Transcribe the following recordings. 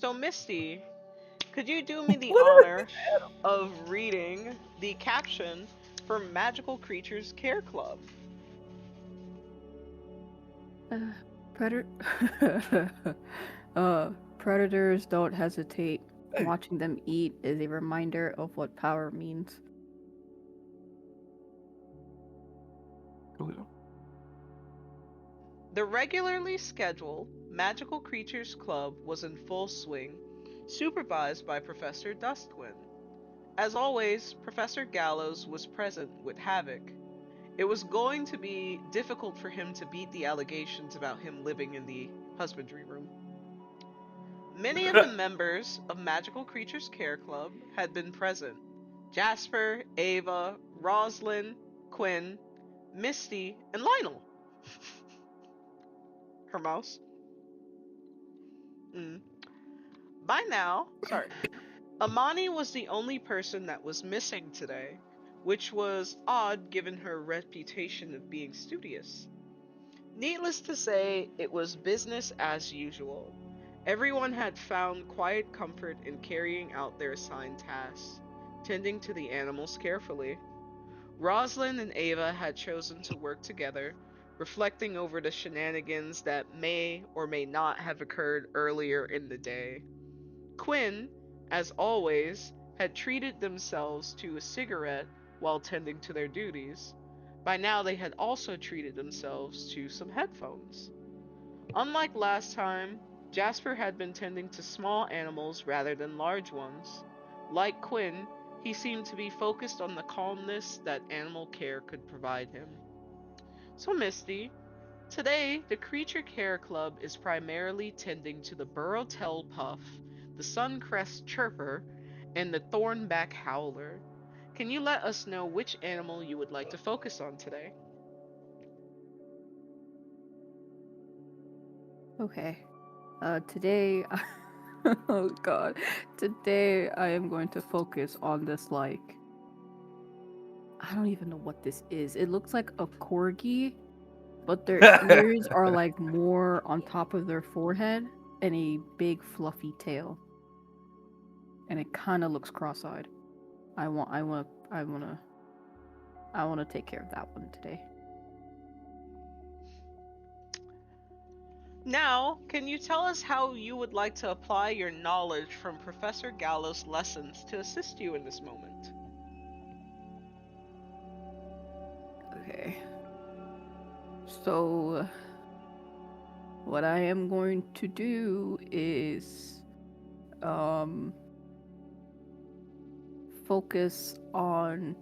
So, Misty, could you do me the What are honor of reading the caption for Magical Creatures Care Club? uh, predator? Predators don't hesitate. Hey, Watching them eat is a reminder of what power means. Coolio. The regularly scheduled Magical Creatures Club was in full swing, supervised by Professor Dustwind. As always, Professor Gallows was present with Havoc. It was going to be difficult for him to beat the allegations about him living in the husbandry room. Many of the members of Magical Creatures Care Club had been present. Jasper, Ava, Roslyn, Quinn, Misty, and Lionel. Her mouse. Mm. By now, sorry, Amani was the only person that was missing today, which was odd given her reputation of being studious. Needless to say, it was business as usual. Everyone had found quiet comfort in carrying out their assigned tasks, tending to the animals carefully. Rosalind and Ava had chosen to work together, reflecting over the shenanigans that may or may not have occurred earlier in the day. Quinn, as always, had treated themselves to a cigarette while tending to their duties. By now, they had also treated themselves to some headphones. Unlike last time, Jasper had been tending to small animals rather than large ones. Like Quinn, he seemed to be focused on the calmness that animal care could provide him. So, Misty, today the Creature Care Club is primarily tending to the Burrow-tailed puff, the Suncrest chirper, and the Thornback howler. Can you let us know which animal you would like to focus on today? Okay. Today, oh god, today I am going to focus on this, like, I don't even know what this is. It looks like a corgi, but their ears are like more on top of their forehead and a big fluffy tail. And it kind of looks cross-eyed. I want to take care of that one today. Now, can you tell us how you would like to apply your knowledge from Professor Gallo's lessons to assist you in this moment? Okay. So, what I am going to do is um focus on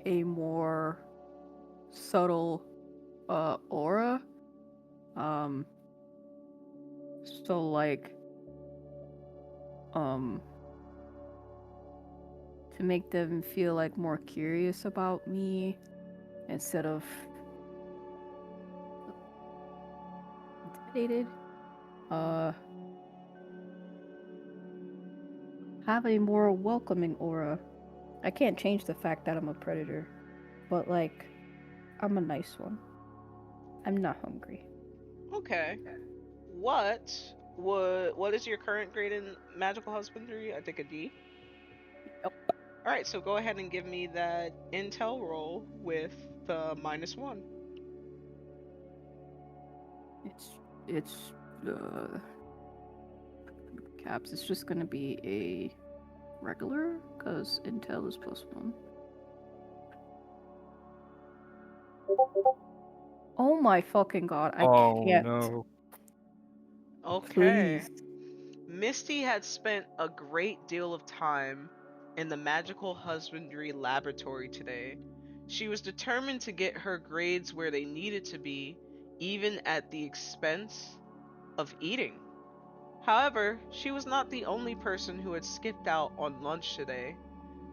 a more subtle aura. Um so like um to make them feel like more curious about me instead of intimidated. Uh have a more welcoming aura. I can't change the fact that I'm a predator, but like I'm a nice one. I'm not hungry. Okay. What is your current grade in magical husbandry? I think a D. Nope. All right, so go ahead and give me that intel roll with the -1. It's uh caps. It's just gonna be a regular because intel is +1. Oh my fucking god! I Oh can't. no. Okay. Please. Misty had spent a great deal of time in the magical husbandry laboratory today. She was determined to get her grades where they needed to be, even at the expense of eating. However, she was not the only person who had skipped out on lunch today.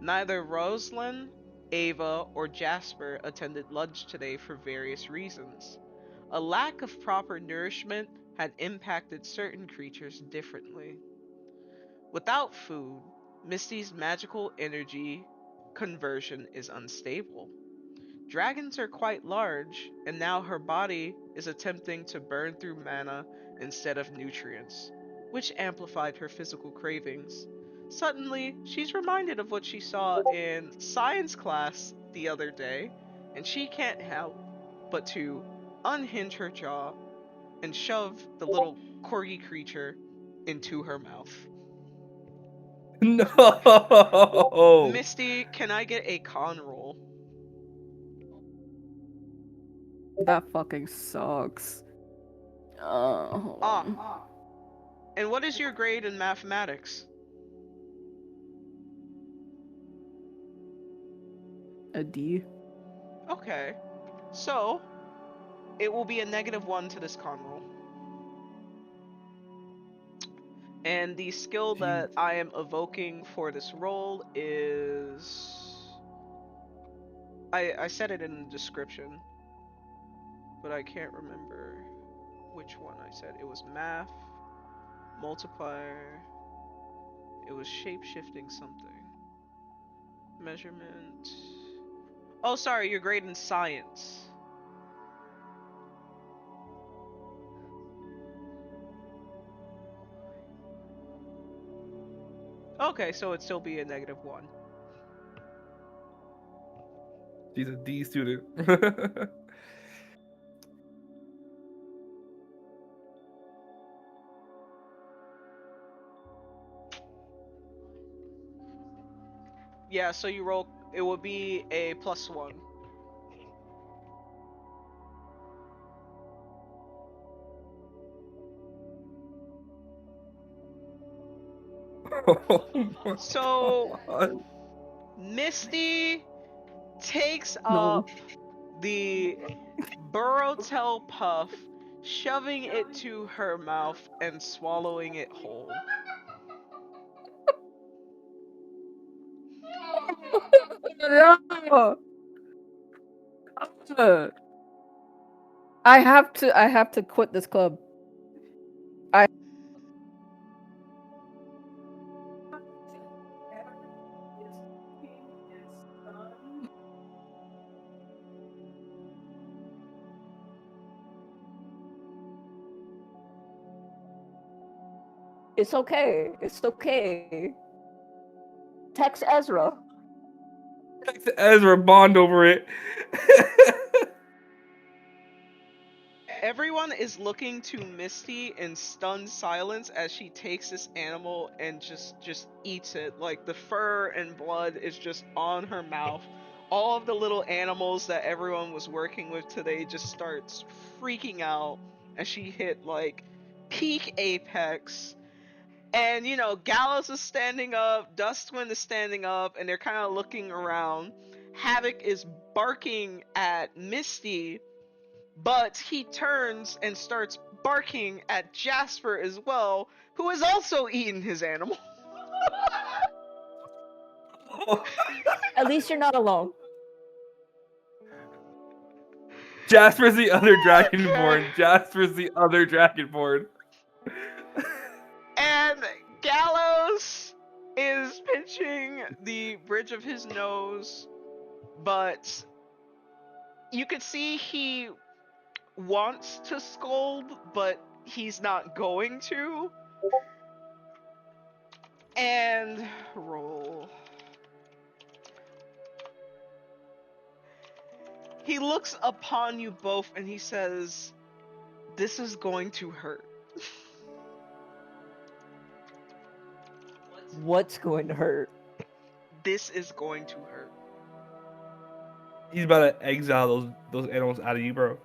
Neither Rosalind, Ava, or Jasper attended lunch today for various reasons. A lack of proper nourishment had impacted certain creatures differently. Without food, Misty's magical energy conversion is unstable. Dragons are quite large, and now her body is attempting to burn through mana instead of nutrients. which amplified her physical cravings. Suddenly, she's reminded of what she saw in science class the other day, and she can't help but to unhinge her jaw and shove the little corgi creature into her mouth. No. Misty, can I get a con roll? That fucking sucks. Hold Ah, on. and what is your grade in mathematics? A D. Okay, so it will be a -1 to this con roll. And the skill Jeez. that I am evoking for this roll is. I said it in the description, but I can't remember which one I said. It was math, multiplier, it was shape shifting something. Measurement. Oh, sorry, your grade in science. Okay, so it'd still be a -1. She's a D student. Yeah, so you roll. It would be a +1. Oh my So God. Misty takes No. up the Burrowtail puff, shoving it to her mouth and swallowing it whole. No. I have to quit this club. I It's okay. It's okay. Text Ezra. Ezra bond over it. Everyone is looking to Misty in stunned silence as she takes this animal and just eats it. Like the fur and blood is just on her mouth. All of the little animals that everyone was working with today just starts freaking out as she hit like peak apex. And Gallows is standing up, Dustwind is standing up, and they're kind of looking around. Havoc is barking at Misty, but he turns and starts barking at Jasper as well, who has also eaten his animal. At least you're not alone. Jasper's the other dragonborn. Jasper's the other dragonborn. And Gallows is pinching the bridge of his nose, but you could see he wants to scold, but he's not going to. And roll. He looks upon you both and he says, "This is going to hurt." What's going to hurt? This is going to hurt. He's about to exile those animals out of you, bro.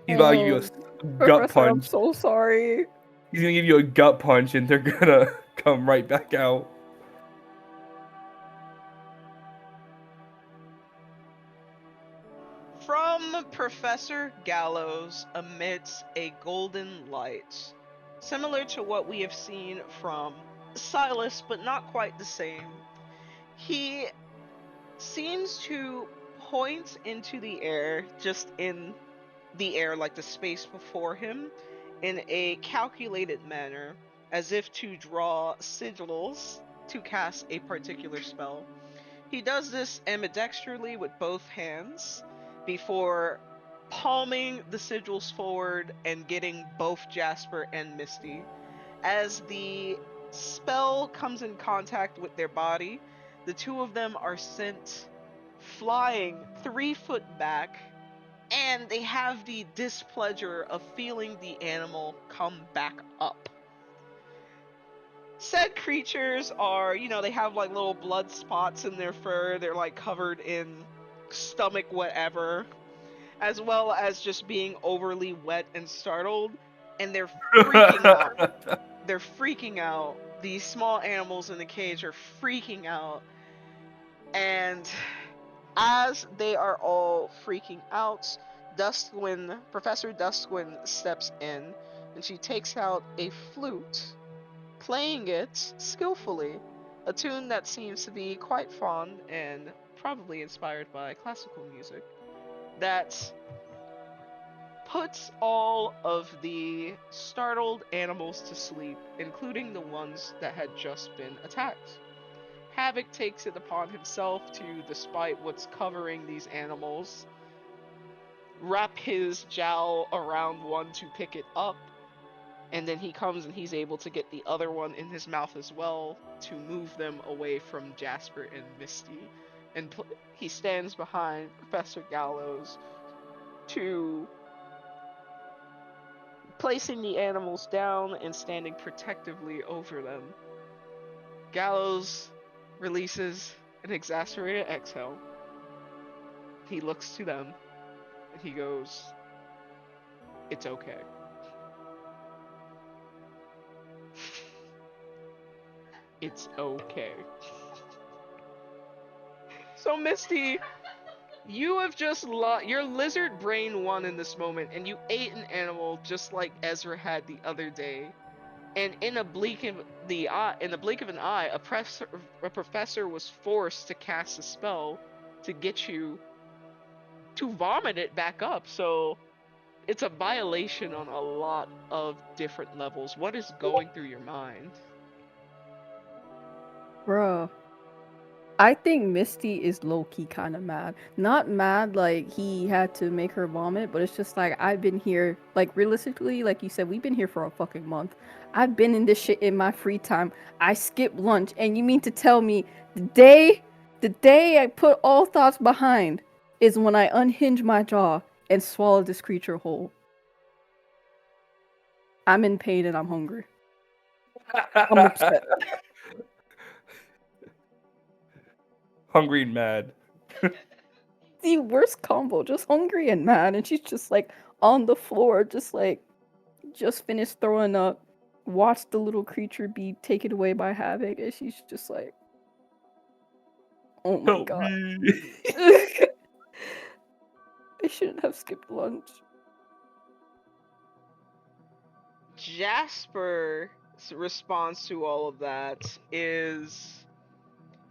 He's about to give you a gut Professor, I'm punch. so sorry. He's gonna give you a gut punch, and they're gonna come right back out. From Professor Gallows emits a golden light, similar to what we have seen from Silas, but not quite the same. He seems to point into the air, just in the air, like the space before him, in a calculated manner, as if to draw sigils to cast a particular spell. He does this ambidextrously with both hands before palming the sigils forward and getting both Jasper and Misty. As the spell comes in contact with their body, the two of them are sent flying 3 foot back, and they have the displeasure of feeling the animal come back up. Said creatures are, they have like little blood spots in their fur, they're like covered in stomach whatever, as well as just being overly wet and startled, and they're freaking out. They're freaking out. These small animals in the cage are freaking out, and as they are all freaking out, Professor Duskwin steps in, and she takes out a flute, playing it skillfully, a tune that seems to be quite fond and probably inspired by classical music, that puts all of the startled animals to sleep, including the ones that had just been attacked. Havoc takes it upon himself to, despite what's covering these animals, wrap his jowl around one to pick it up, and then he comes and he's able to get the other one in his mouth as well to move them away from Jasper and Misty. And he stands behind Professor Gallows to placing the animals down and standing protectively over them. Gallows releases an exasperated exhale. He looks to them and he goes, "It's okay." It's okay. So Misty, you have just your lizard brain won in this moment, and you ate an animal just like Ezra had the other day. And in a blink of an eye, a professor was forced to cast a spell to get you to vomit it back up. So it's a violation on a lot of different levels. What is going through your mind? Bruh. I think Misty is low-key kind of mad. Not mad like he had to make her vomit, but it's just like, I've been here, like realistically, like you said, we've been here for a fucking month. I've been in this shit in my free time. I skipped lunch, and you mean to tell me the day I put all thoughts behind is when I unhinge my jaw and swallow this creature whole? I'm in pain and I'm hungry. I'm upset. Hungry and mad. The worst combo, just hungry and mad, and she's just like on the floor, just finished throwing up, watched the little creature be taken away by Havoc, and she's just like, oh my Help god. me. I shouldn't have skipped lunch. Jasper's response to all of that is,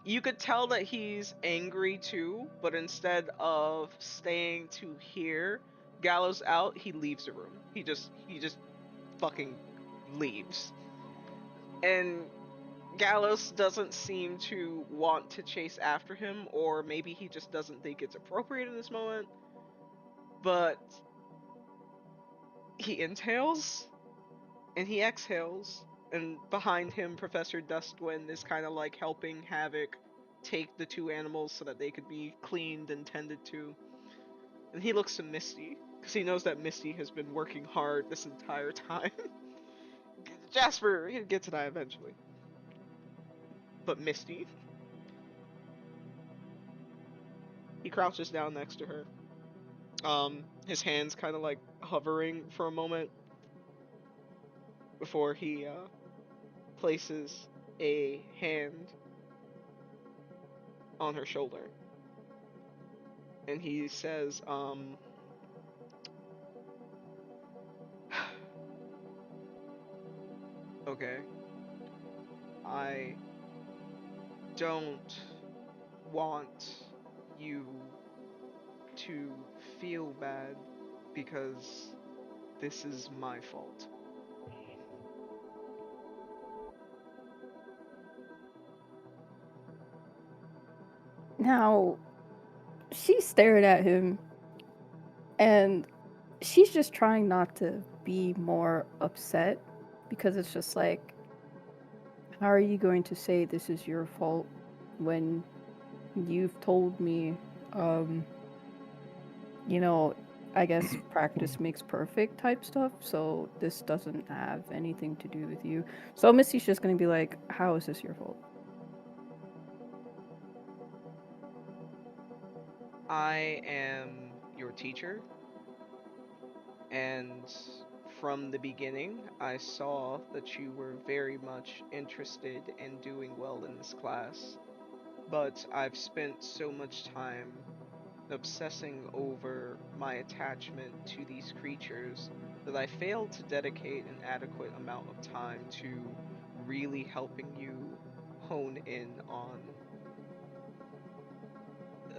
you could tell that he's angry too, but instead of staying to hear Gallows out, he leaves the room. He just fucking leaves. And Gallows doesn't seem to want to chase after him, or maybe he just doesn't think it's appropriate in this moment. But he inhales and he exhales, and behind him, Professor Dustwind is kind of like helping Havoc take the two animals so that they could be cleaned and tended to. And he looks to Misty, because he knows that Misty has been working hard this entire time. Jasper, he'll get to that eventually. But Misty, he crouches down next to her. His hands kind of like hovering for a moment before he places a hand on her shoulder. And he says, okay, I don't want you to feel bad because this is my fault. Now, she stared at him, and she's just trying not to be more upset, because it's just like, how are you going to say this is your fault when you've told me, you know, I guess practice makes perfect type stuff, so this doesn't have anything to do with you. So Misty's just gonna be like, how is this your fault? I am your teacher, and from the beginning, I saw that you were very much interested in doing well in this class. But I've spent so much time obsessing over my attachment to these creatures that I failed to dedicate an adequate amount of time to really helping you hone in on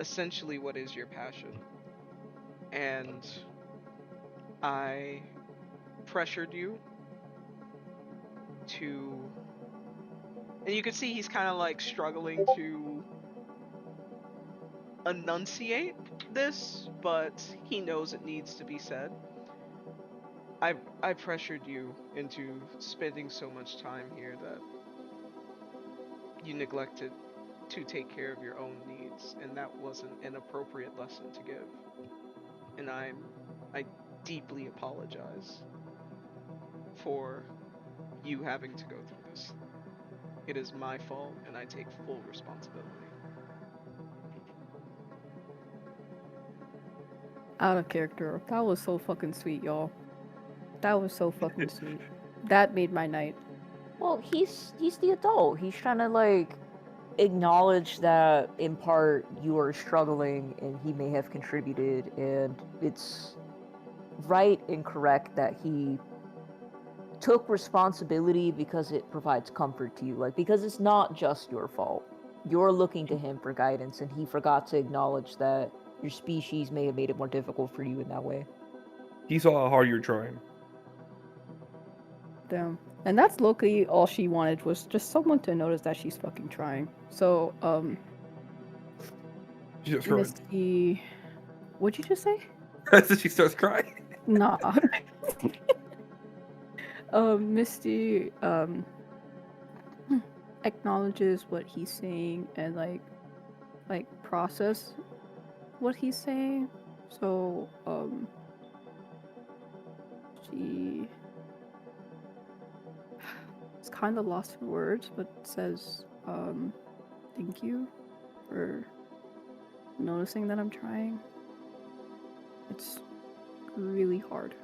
essentially what is your passion. And I pressured you to, and you can see he's kind of like struggling to enunciate this, but he knows it needs to be said. I pressured you into spending so much time here that you neglected to take care of your own needs, and that wasn't an appropriate lesson to give. And I deeply apologize for you having to go through this. It is my fault, and I take full responsibility. Out of character. That was so fucking sweet, y'all. That was so fucking sweet. That made my night. Well, he's the adult. He's trying to like acknowledge that in part you are struggling and he may have contributed, and it's right and correct that he took responsibility because it provides comfort to you, like because it's not just your fault. You're looking to him for guidance, and he forgot to acknowledge that your species may have made it more difficult for you in that way. He saw how hard you're trying. Damn. And that's locally all she wanted was just someone to notice that she's fucking trying. So, She starts crying. Misty, what'd you just say? So she starts crying. Nah. Misty, acknowledges what he's saying and like process what he's saying. So, she is kind of lost for words, but says, thank you for noticing that I'm trying. It's really hard.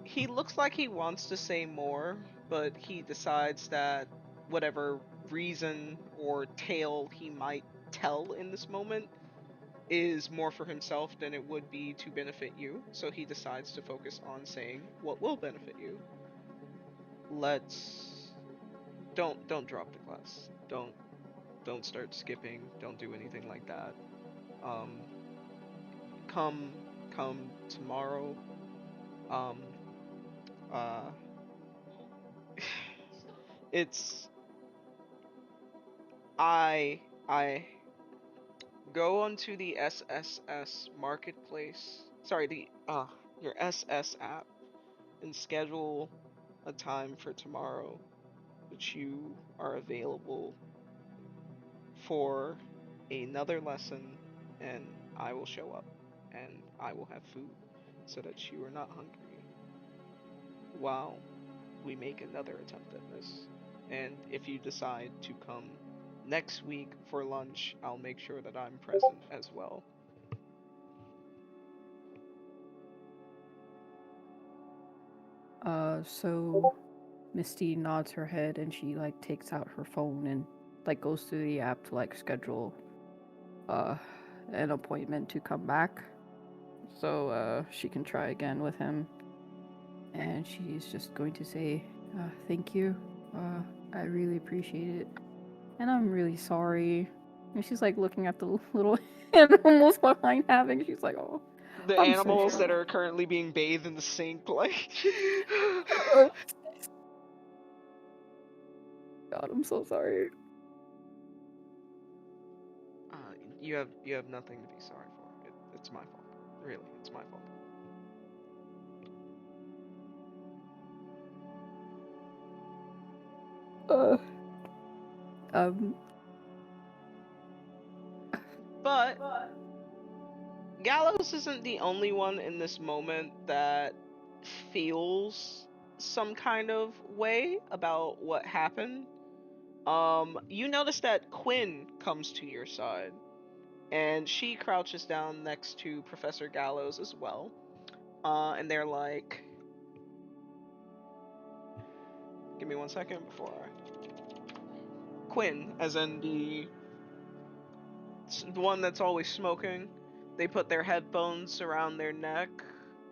He looks like he wants to say more, but he decides that whatever reason or tale he might tell in this moment is more for himself than it would be to benefit you. So he decides to focus on saying what will benefit you. Let's don't drop the class. Don't start skipping. Don't do anything like that. Um, come tomorrow. Um, uh, it's I go onto the SSS marketplace. Sorry, the your SS app and schedule a time for tomorrow which you are available for another lesson, and I will show up and I will have food so that you are not hungry while we make another attempt at this. And if you decide to come next week for lunch, I'll make sure that I'm present as well. So Misty nods her head and she like takes out her phone and like goes through the app to like schedule uh an appointment to come back so she can try again with him. And she's just going to say, thank you. I really appreciate it. And I'm really sorry. And she's like looking at the little animals behind having. She's like, oh, The I'm so animals that sorry. are currently being bathed in the sink, like. God, I'm so sorry. uh, you have nothing to be sorry for. It's my fault. Really, it's my fault. Um. But Gallows isn't the only one in this moment that feels some kind of way about what happened. You notice that Quinn comes to your side, and she crouches down next to Professor Gallows as well. And they're like, give me 1 second before Quinn, as in the one that's always smoking. They put their headphones around their neck,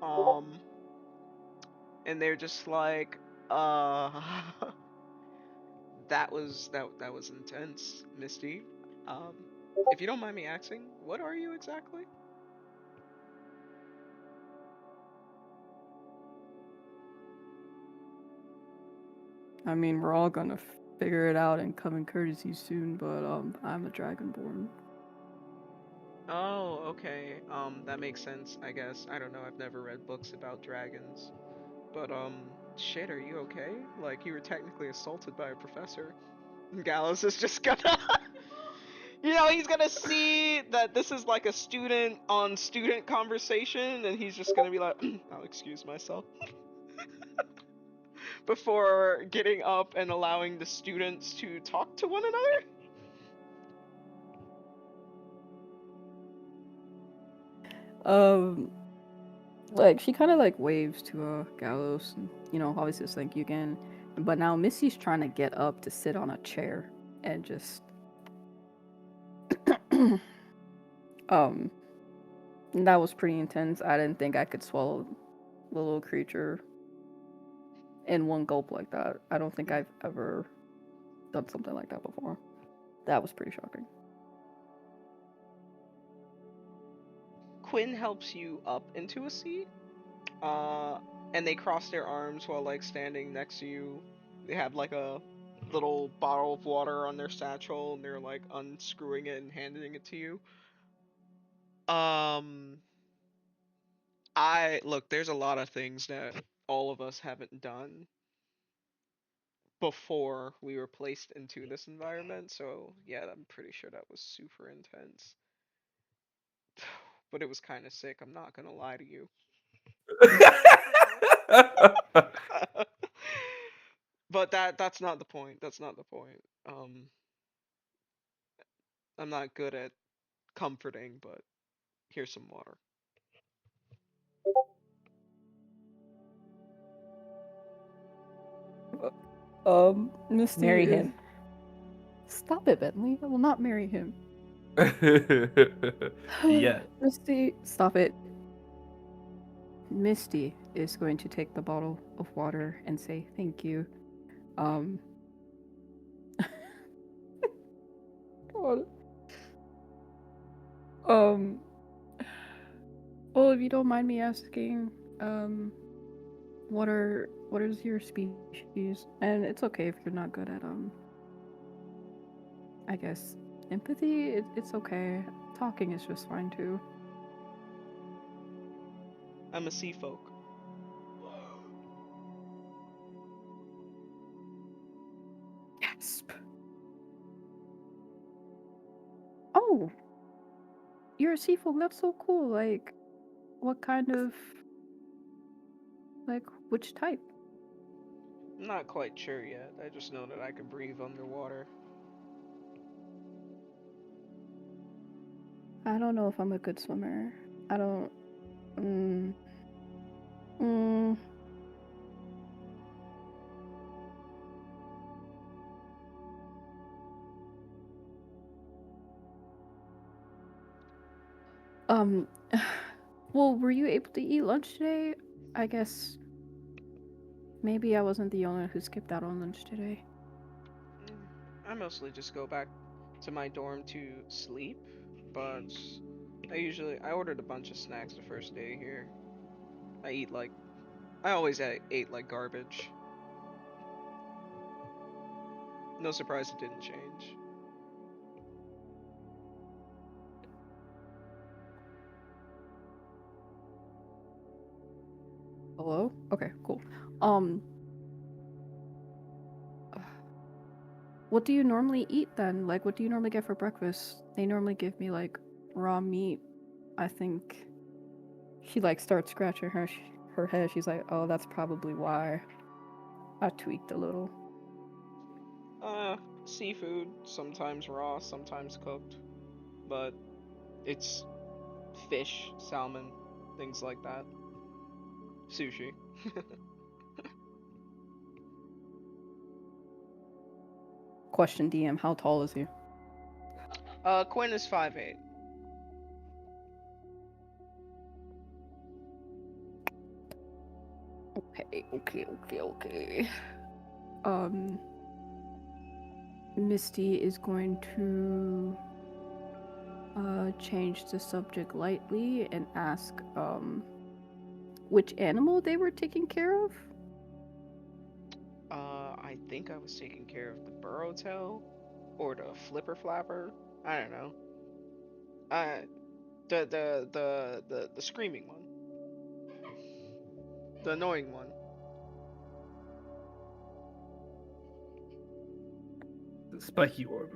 um, and they're just like, uh, that was intense, Misty. Um, if you don't mind me asking, what are you exactly? I mean, we're all gonna figure it out in common courtesy soon, but I'm a dragonborn. Oh, okay. That makes sense, I guess. I don't know. I've never read books about dragons. But shit, are you okay? Like you were technically assaulted by a professor. And Gallows is just gonna he's gonna see that this is like a student on student conversation and he's just gonna be like, I'll excuse myself. Before getting up and allowing the students to talk to one another. Like she kind of like waves to Gallows, and obviously says thank you again. But now Missy's trying to get up to sit on a chair and just um that was pretty intense. I didn't think I could swallow the little creature in one gulp like that. I don't think I've ever done something like that before. That was pretty shocking. Quinn helps you up into a seat. Uh, and they cross their arms while like standing next to you. They have like a little bottle of water on their satchel, and they're like unscrewing it and handing it to you. Um, I look. There's a lot of things that all of us haven't done before we were placed into this environment. So yeah, I'm pretty sure that was super intense. But it was kind of sick. I'm not gonna lie to you. But that's not the point. That's not the point. I'm not good at comforting, but here's some water. Misty Marry is. him. Stop it, Bentley. I will not marry him. Yeah. Misty, stop it. Misty is going to take the bottle of water and say thank you. Um. God. Um. Well, if you don't mind me asking, what is your species? And it's okay if you're not good at I guess empathy. It's okay. Talking is just fine too. I'm a sea folk. Gasp. Oh, you're a sea folk. That's so cool. Like, what kind of which type? I'm not quite sure yet. I just know that I can breathe underwater. I don't know if I'm a good swimmer. I don't. Mm, mm, um. Well, were you able to eat lunch today? I guess maybe I wasn't the only one who skipped out on lunch today. I mostly just go back to my dorm to sleep, but I ordered a bunch of snacks the first day here. I always ate like garbage. No surprise it didn't change. Hello? Okay, cool. Um, what do you normally eat then? Like, what do you normally get for breakfast? They normally give me like raw meat. I think she like starts scratching her head. She's like, "Oh, that's probably why I tweaked a little." Seafood, sometimes raw, sometimes cooked, but it's fish, salmon, things like that. Sushi. Question DM: how tall is he? Quinn is 5'8". Okay. Um, Misty is going to change the subject lightly and ask which animal they were taking care of. I think I was taking care of the burrow tail or the flipper flapper. I don't know. Uh, the screaming one, the annoying one. The spiky one.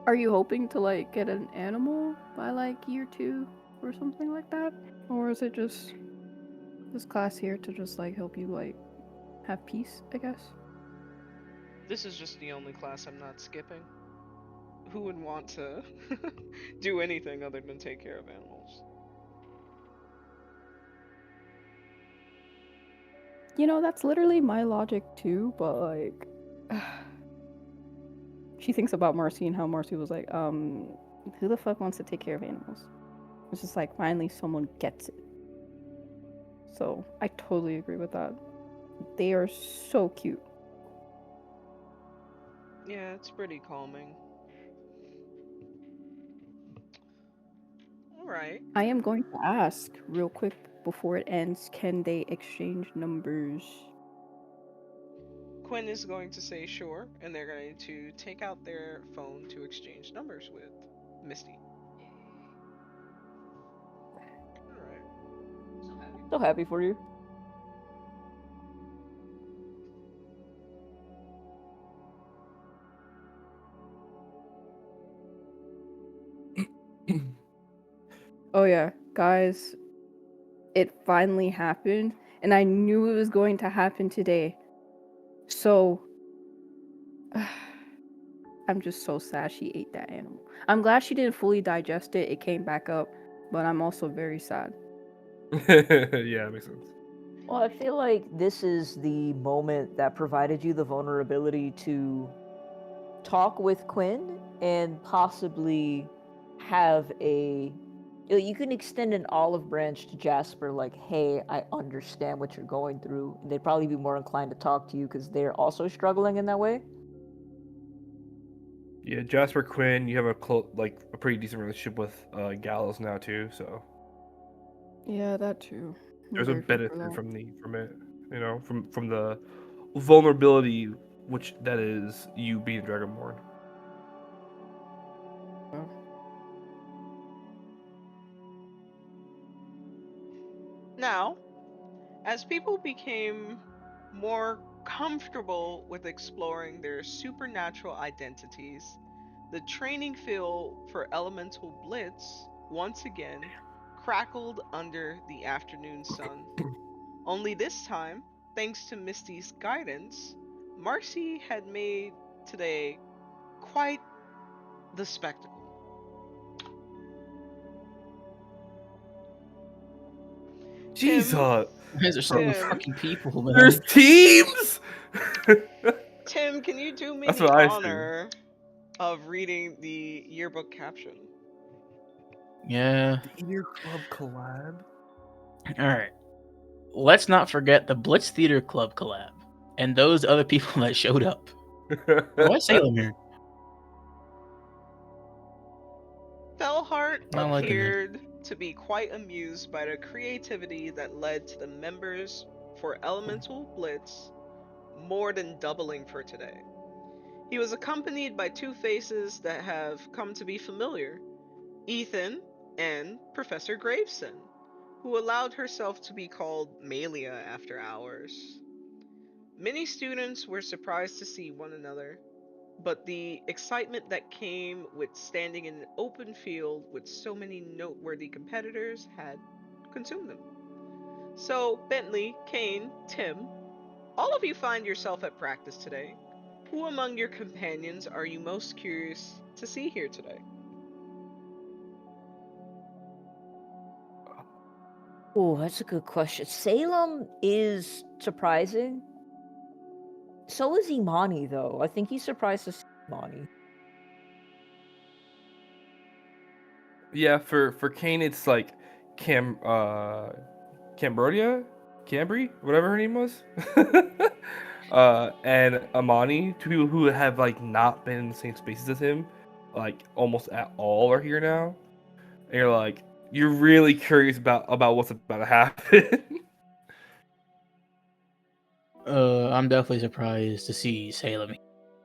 Are you hoping to like get an animal by like year 2 or something like that? Or is it just this class here to just like help you like have peace, I guess? This is just the only class I'm not skipping. Who would want to do anything other than take care of animals? You know, that's literally my logic too, but like she thinks about Marcy and how Marcy was like, who the fuck wants to take care of animals? It's just like finally someone gets it. So I totally agree with that. They are so cute. Yeah, it's pretty calming. All right. I am going to ask real quick before it ends, can they exchange numbers? Quinn is going to say sure, and they're going to take out their phone to exchange numbers with Misty. All right. So happy for you. Oh yeah, guys, it finally happened, and I knew it was going to happen today. So I'm just so sad she ate that animal. I'm glad she didn't fully digest it. It came back up, but I'm also very sad. Yeah, that makes sense. Well, I feel like this is the moment that provided you the vulnerability to talk with Quinn and possibly have you can extend an olive branch to Jasper like, "Hey, I understand what you're going through." And they'd probably be more inclined to talk to you because they're also struggling in that way. Yeah, Jasper Quinn, you have a pretty decent relationship with Gallows now too, so Yeah, that too. I'm there's a grateful benefit for that. from it, from the vulnerability which that is you being Dragonborn. Oh. Now, as people became more comfortable with exploring their supernatural identities, the training field for Elemental Blitz once again crackled under the afternoon sun. Only this time, thanks to Misty's guidance, Marcy had made today quite the spectacle. Tim, Jesus, You guys are so many Tim, fucking people, man. there's teams. Tim, can you do me That's the what I see. honor of reading the yearbook caption? Yeah. Theater Club collab. All right. Let's not forget the Blitz Theater Club collab and those other people that showed up. Why Salem here? Fellhart Not liking that. appeared to be quite amused by the creativity that led to the members for Elemental Blitz more than doubling for today. He was accompanied by two faces that have come to be familiar, Ethan and Professor Graveson. who allowed herself to be called Malia after hours. Many students were surprised to see one another, but the excitement that came with standing in an open field with so many noteworthy competitors had consumed them. So, Bentley, Cain, Tim, all of you find yourself at practice today. Who among your companions are you most curious to see here today? Oh, that's a good question. Salem is surprising. So is Imani, though. I think he's surprised to see Imani. Yeah, for Kane, it's like Cambodia, Cambry, whatever her name was. And Amani, two people who have like not been in the same spaces as him, like almost at all, are here now. And you're really curious about what's about to happen. I'm definitely surprised to see Salem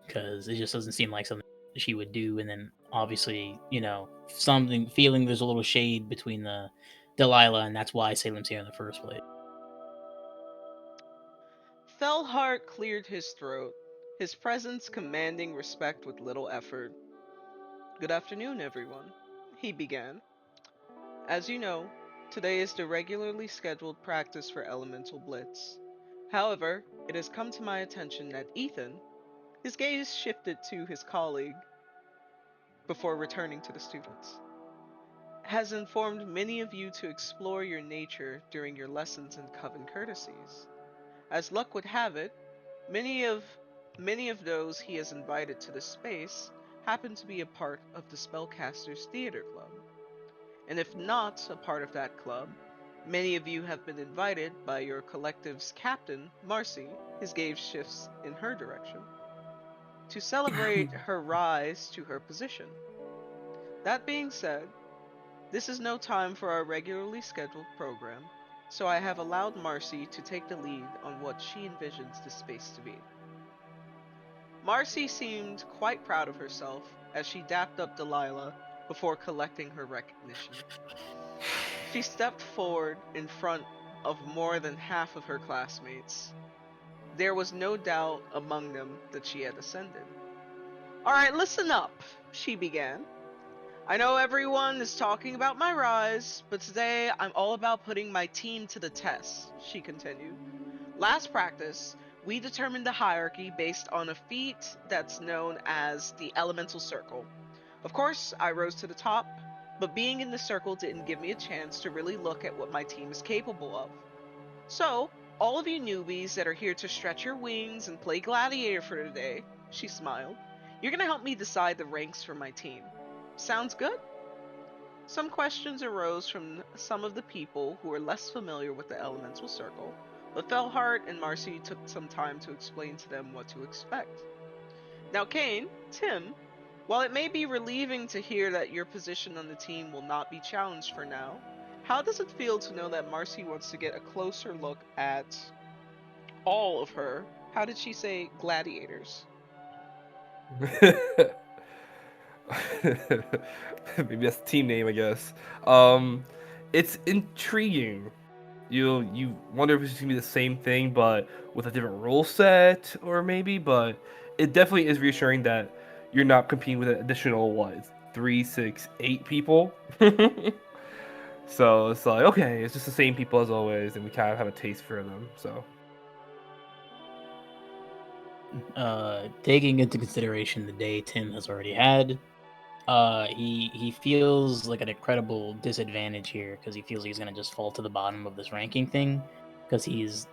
because it just doesn't seem like something she would do. And then obviously, something feeling there's a little shade between the Delilah, and that's why Salem's here in the first place. Fellhart cleared his throat, his presence commanding respect with little effort. Good afternoon, everyone, he began. As you know, today is the regularly scheduled practice for Elemental Blitz. However, it has come to my attention that Ethan, his gaze shifted to his colleague before returning to the students, has informed many of you to explore your nature during your lessons in Coven Courtesies. As luck would have it, many of many of those he has invited to the space happen to be a part of the Spellcasters Theater Club. And if not a part of that club, many of you have been invited by your collective's captain, Marcy, his gaze shifts in her direction, to celebrate her rise to her position. That being said, this is no time for our regularly scheduled program, so I have allowed Marcy to take the lead on what she envisions the space to be. Marcy seemed quite proud of herself as she dapped up Delilah before collecting her recognition. She stepped forward in front of more than half of her classmates. There was no doubt among them that she had ascended. Alright, listen up, she began. I know everyone is talking about my rise, but today I'm all about putting my team to the test, she continued. Last practice, we determined the hierarchy based on a feat that's known as the Elemental Circle. Of course, I rose to the top, but being in the circle didn't give me a chance to really look at what my team is capable of. So, all of you newbies that are here to stretch your wings and play gladiator for today, she smiled, you're gonna help me decide the ranks for my team. Sounds good? Some questions arose from some of the people who were less familiar with the Elemental Circle, but Fellhart and Marcy took some time to explain to them what to expect. Now, Cain, Tim, while it may be relieving to hear that your position on the team will not be challenged for now, how does it feel to know that Marcy wants to get a closer look at all of her, how did she say, gladiators? Maybe that's the team name, I guess. Um, it's intriguing. You wonder if it's gonna be the same thing, but with a different rule set, or maybe. But it definitely is reassuring that you're not competing with an additional what, 3, 6, 8 people. So it's like, okay, it's just the same people as always, and we kind of have a taste for them. So Taking into consideration the day Tim has already had, he feels like an incredible disadvantage here because he feels he's gonna just fall to the bottom of this ranking thing because he's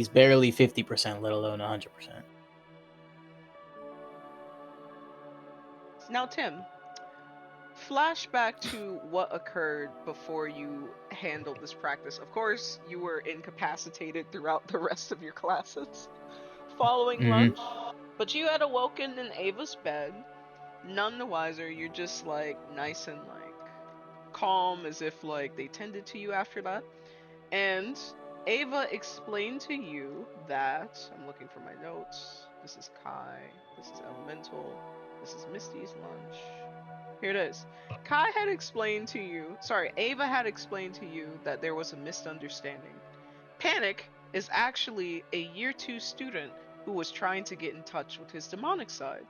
barely 50%, let alone 100%. Now, Tim, flashback to what occurred before you handled this practice. Of course, you were incapacitated throughout the rest of your classes following Mm-hmm. lunch, but you had awoken in Ava's bed. None the wiser, you're just like nice and like calm as if like they tended to you after that. And Ava explained to you that I'm looking for my notes. This is Kai, this is Elemental, this is Misty's lunch. Here it is. Kai had explained to you, sorry, Ava had explained to you that there was a misunderstanding. Panic is actually a year 2 student who was trying to get in touch with his demonic side.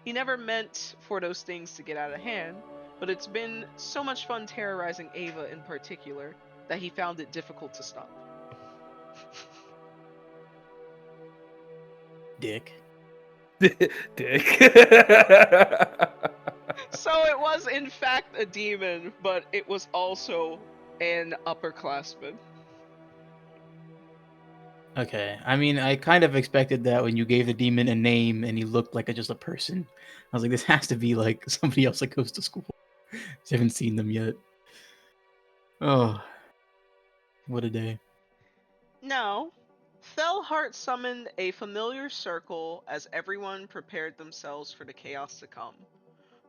He never meant for those things to get out of hand, but it's been so much fun terrorizing Ava in particular that he found it difficult to stop. Dick. Dick. So it was in fact a demon, but it was also an upperclassman. Okay, I mean, I kind of expected that when you gave the demon a name and he looked like just a person. I was like, this has to be like somebody else that goes to school. I haven't seen them yet. Oh, what a day. Now, Fellheart summoned a familiar circle as everyone prepared themselves for the chaos to come.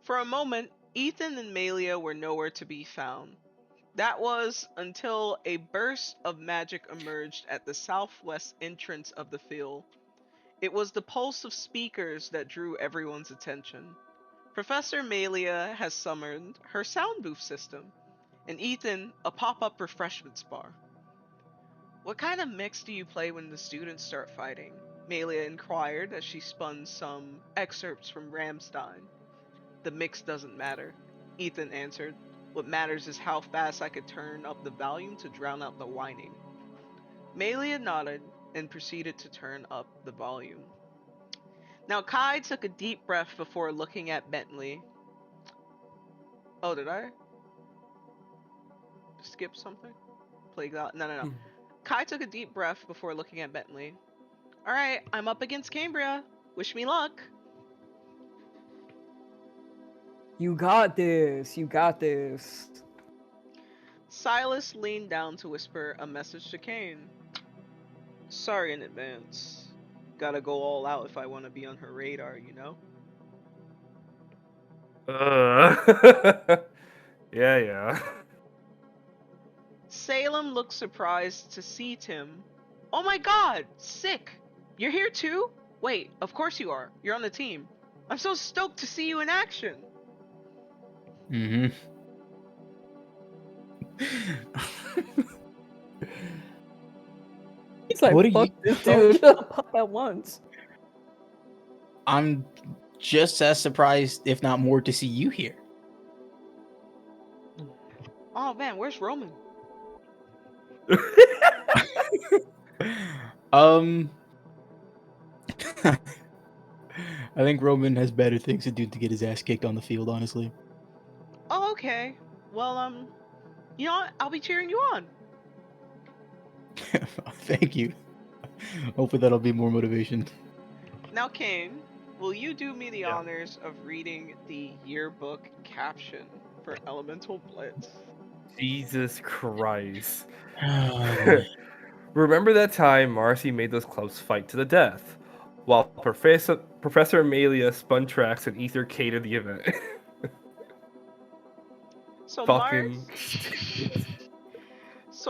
For a moment, Ethan and Malia were nowhere to be found. That was until a burst of magic emerged at the southwest entrance of the field. It was the pulse of speakers that drew everyone's attention. Professor Malia has summoned her sound booth system, and Ethan a pop-up refreshments bar. What kind of mix do you play when the students start fighting? Malia inquired as she spun some excerpts from Ramstein. The mix doesn't matter, Ethan answered. What matters is how fast I could turn up the volume to drown out the whining. Malia nodded and proceeded to turn up the volume. Now Kai took a deep breath before looking at Bentley. Oh, did I skip something? No. Kai took a deep breath before looking at Bentley. Alright, I'm up against Cambria. Wish me luck. You got this. You got this. Silas leaned down to whisper a message to Cain. Sorry in advance. Gotta go all out if I want to be on her radar, you know? Yeah. Salem looked surprised to see Tim. Oh my god! Sick! You're here too? Wait, of course you are. You're on the team. I'm so stoked to see you in action. Mm-hmm. He's like, What are fuck you- this dude at once. I'm just as surprised, if not more, to see you here. Oh man, where's Roman? I think Roman has better things to do to get his ass kicked on the field, honestly. Oh, okay. Well, you know what? I'll be cheering you on. Thank you. Hopefully that'll be more motivation. Now, Cain, will you do me the Yeah. honors of reading the yearbook caption for Elemental Blitz? Jesus Christ. Remember that time Marcy made those clubs fight to the death, while Professor Amelia spun tracks and Ether catered the event. So Fucking.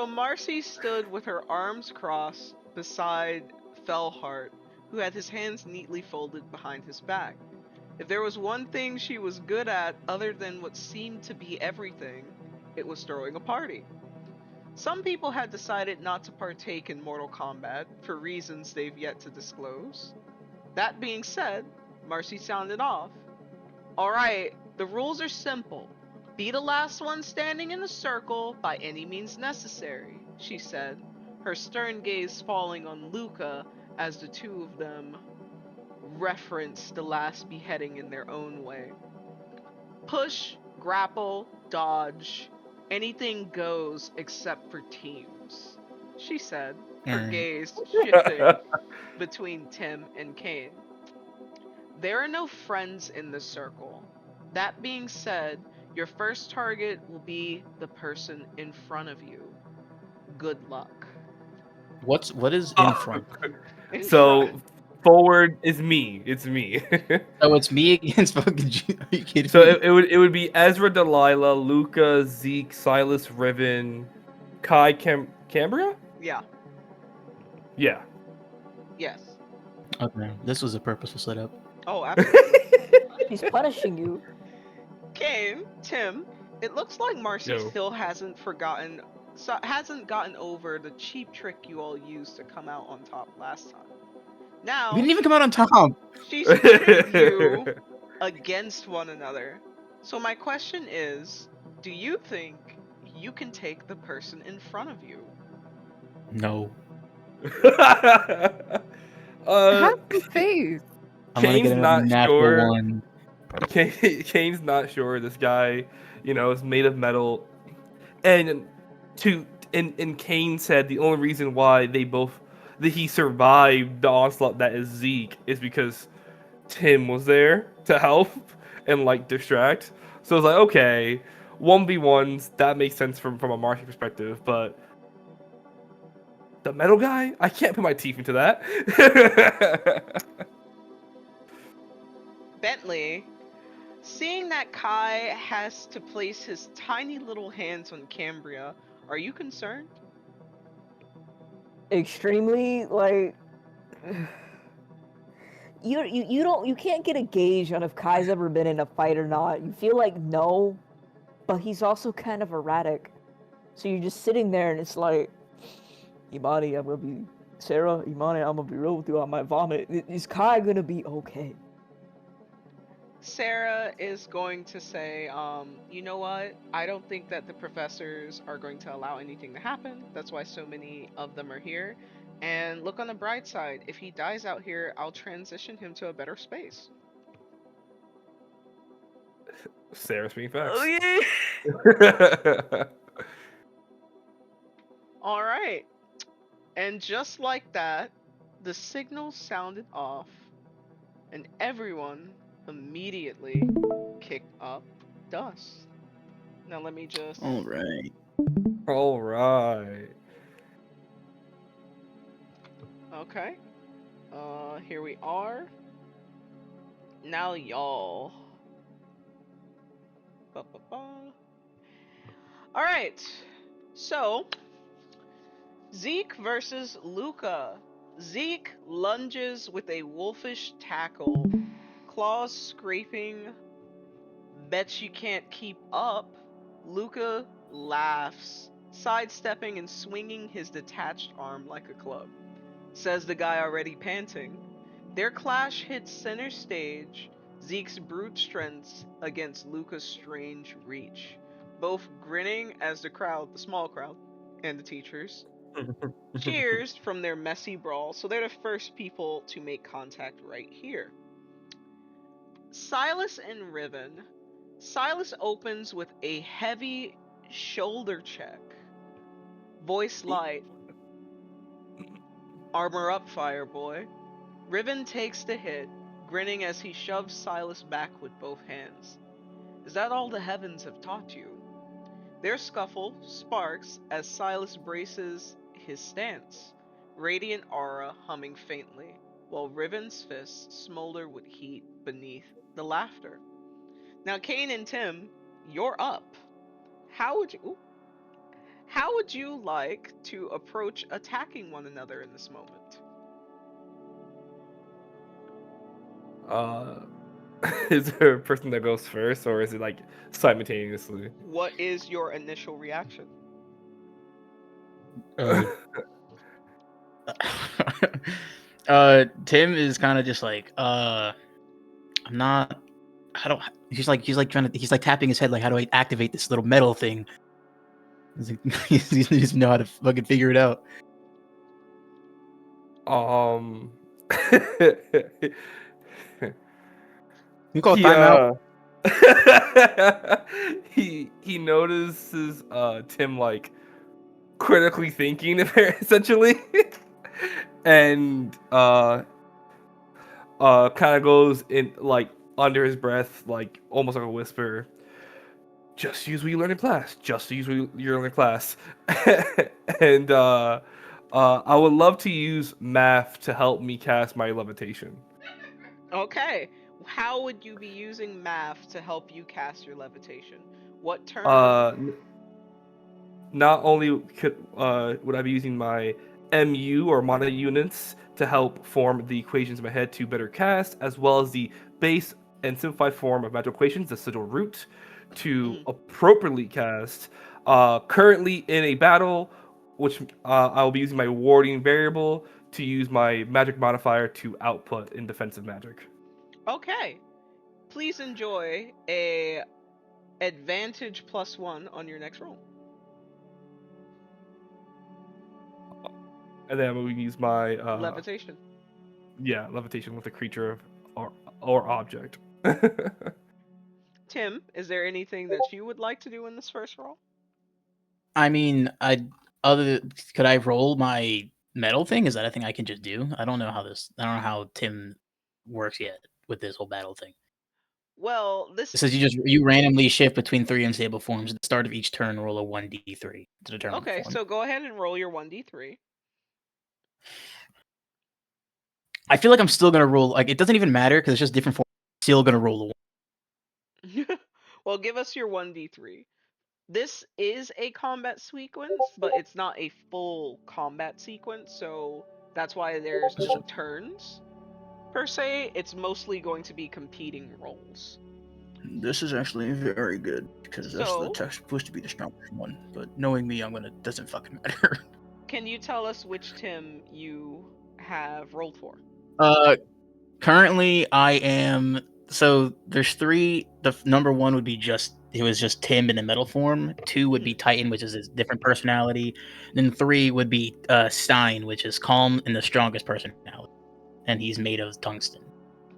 Marcy stood with her arms crossed beside Fellheart, who had his hands neatly folded behind his back. If there was one thing she was good at other than what seemed to be everything, it was throwing a party. Some people had decided not to partake in Mortal Kombat for reasons they've yet to disclose. That being said, Marcy sounded off. Alright, the rules are simple. Be the last one standing in the circle by any means necessary, she said, her stern gaze falling on Luca as the two of them referenced the last beheading in their own way. Push, grapple, dodge, anything goes except for teams, she said, her gaze shifting between Tim and Cain. There are no friends in the circle. That being said, your first target will be the person in front of you. Good luck. What is in front? In So front. forward is me. It's me. Oh, it's me against fucking. Are you kidding So me? it would be Ezra, Delilah, Luca, Zeke, Silas, Riven, Kai, Cambria. Yeah. Yeah. Yes. Okay, this was a purposeful setup. Oh, absolutely. He's punishing you. Kane, Tim, it looks like Marcy Yo. still hasn't gotten over the cheap trick you all used to come out on top last time. Now We didn't even come out on top. she's pitted you against one another. So my question is, do you think you can take the person in front of you? No. Have some faith. I'm gonna Kane's get a not natural sure. one. Kane's not sure. This guy, is made of metal, and Kane said the only reason why that he survived the onslaught that is Zeke is because Tim was there to help and like distract. So it's like, okay, 1v1s, that makes sense from a Martian perspective, but the metal guy, I can't put my teeth into that. Bentley, seeing that Kai has to place his tiny little hands on Cambria, are you concerned? Extremely, like you can't get a gauge on if Kai's ever been in a fight or not. You feel like no, but he's also kind of erratic. So you're just sitting there and it's like, Imani, I'm gonna be Sarah, Imani, I'm gonna be real with you, I might vomit. Is Kai gonna be okay? Sarah is going to say, you know what? I don't think that the professors are going to allow anything to happen. That's why so many of them are here. And look on the bright side. If he dies out here, I'll transition him to a better space. Sarah speaking facts. Oh yeah. All right. And just like that, the signal sounded off, and everyone immediately kicked up dust. Now let me just. All right. All right. Okay. Here we are. Now y'all. All right. So, Zeke versus Luca. Zeke lunges with a wolfish tackle, claws scraping. Bet you can't keep up. Luca laughs, sidestepping and swinging his detached arm like a club. Says the guy already panting. Their clash hits center stage, Zeke's brute strengths against Luca's strange reach. Both grinning as the small crowd, and the teachers, cheers from their messy brawl, so they're the first people to make contact right here. Silas and Riven. Silas opens with a heavy shoulder check. Voice light. Armor up, Fireboy. Riven takes the hit, grinning as he shoves Silas back with both hands. Is that all the heavens have taught you? Their scuffle sparks as Silas braces his stance, radiant aura humming faintly, while Riven's fists smolder with heat beneath the laughter. Now, Cain and Tim, you're up. How would you like to approach attacking one another in this moment? Is there a person that goes first, or is it like simultaneously? What is your initial reaction? Tim is kind of just like, I'm not. How do he's like he's like tapping his head like, how do I activate this little metal thing? He's like, he doesn't know how to fucking figure it out. You call timeout. He notices Tim like critically thinking essentially, and kind of goes in like under his breath, like almost like a whisper. Just use what you learned in class. Just use what you learned in class. And I would love to use math to help me cast my levitation. Okay. How would you be using math to help you cast your levitation? What term? Not only would I be using my MU or mana units to help form the equations in my head to better cast, as well as the base and simplified form of magical equations, the sigil root, to Mhm. appropriately cast. Currently in a battle, which I will be using my warding variable to use my magic modifier to output in defensive magic. Okay. Please enjoy a advantage +1 on your next roll. And then I'm going to use my Levitation. levitation with a creature or object. Tim, is there anything that you would like to do in this first roll? I mean, could I roll my metal thing? Is that a thing I can just do? I don't know how Tim works yet with this whole battle thing. Well, It this. says you randomly shift between 3 unstable forms. At the start of each turn, roll a 1d3 to determine the Okay, form. so go ahead and roll your 1d3. I feel like I'm still gonna roll. Like, it doesn't even matter because it's just different forms. Still gonna roll a 1. Well, give us your 1d3. This is a combat sequence, but it's not a full combat sequence, so that's why there's no turns per se. It's mostly going to be competing roles. This is actually very good because So, supposed to be the strongest one. But knowing me, doesn't fucking matter. can you tell us which Tim you have rolled for? Currently I am. So there's 3. The number 1 would be just Tim in the metal form. 2 would be Titan, which is his different personality. Then 3 would be Stein, which is calm and the strongest personality, and he's made of tungsten.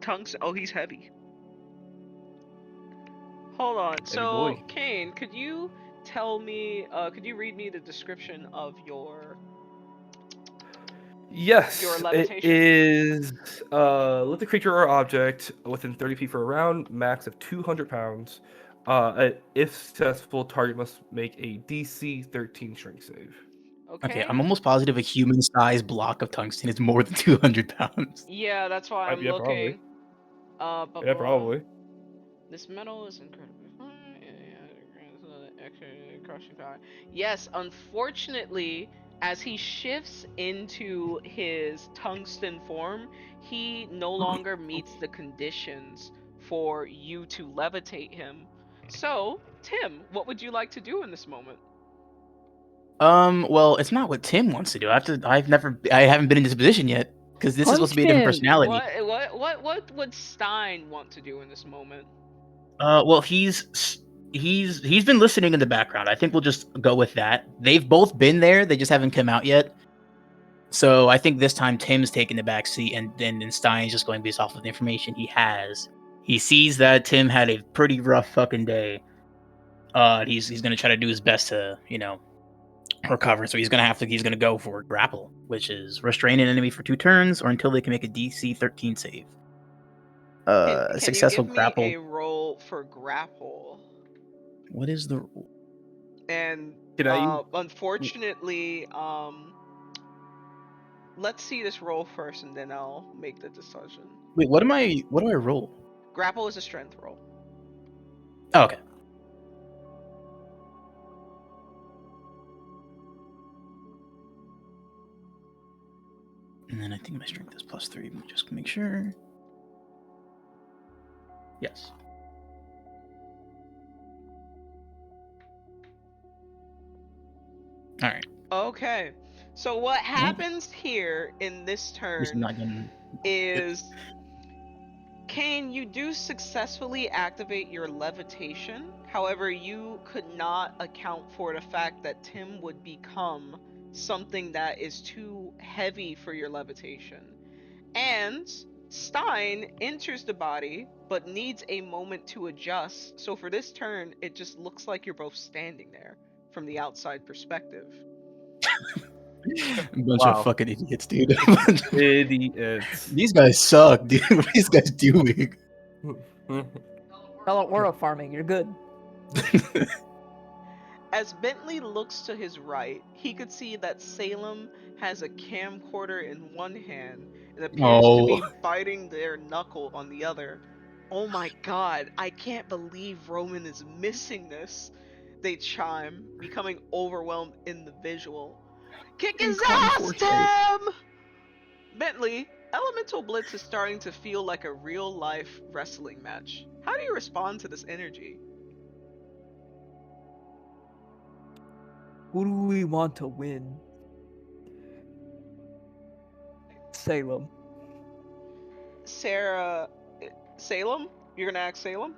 Tungsten. Oh, he's heavy. Hold on. Heavy So, boy. Cain, could you read me the description of your Yes, it levitation? is. Let the creature or object within 30 feet for a round, max of 200 pounds. If successful, target must make a DC 13 strength save. Okay, Okay. I'm almost positive a human-sized block of tungsten is more than 200 pounds. Yeah, that's why I'm Yeah, probably. looking. Blah, Yeah, blah. probably. This metal is incredibly fine. Extra crushing power. Yes, unfortunately, as he shifts into his tungsten form, he no longer meets the conditions for you to levitate him. So, Tim, what would you like to do in this moment? Well, it's not what Tim wants to do. I haven't been in this position yet because this is supposed Punch to be a different him! personality. What would Stein want to do in this moment? Well, he's been listening in the background. I think we'll just go with that. They've both been there. They just haven't come out yet. So I think this time Tim's taking the back seat, and then Stein's just going based off of the information he has. He sees that Tim had a pretty rough fucking day. He's gonna try to do his best to recover. So he's gonna go for grapple, which is restrain an enemy for 2 turns or until they can make a DC 13 save. Can you Successful give me grapple. a roll for grapple? What is the And Can I? unfortunately, let's see this roll first, and then I'll make the decision. wait? What do I roll? Grapple is a strength roll. Oh, okay. And then I think my strength is +3. Let me just make sure. Yes. All right. Okay. So what happens here in this Just turn not gonna. is, Cain, you do successfully activate your levitation. However, you could not account for the fact that Tim would become something that is too heavy for your levitation. And Stein enters the body, but needs a moment to adjust. So for this turn, it just looks like you're both standing there from the outside perspective. A bunch of Wow. fucking idiots, dude. Idiots. These guys suck, dude. What are these guys doing? Tell Aura farming, you're good. As Bentley looks to his right, he could see that Salem has a camcorder in one hand and appears to be biting their knuckle on the other. Oh my god, I can't believe Roman is missing this. They chime, becoming overwhelmed in the visual. Kick his ass, Tim! Bentley, Elemental Blitz is starting to feel like a real-life wrestling match. How do you respond to this energy? Who do we want to win? Salem. Sarah, Salem? You're gonna ask Salem?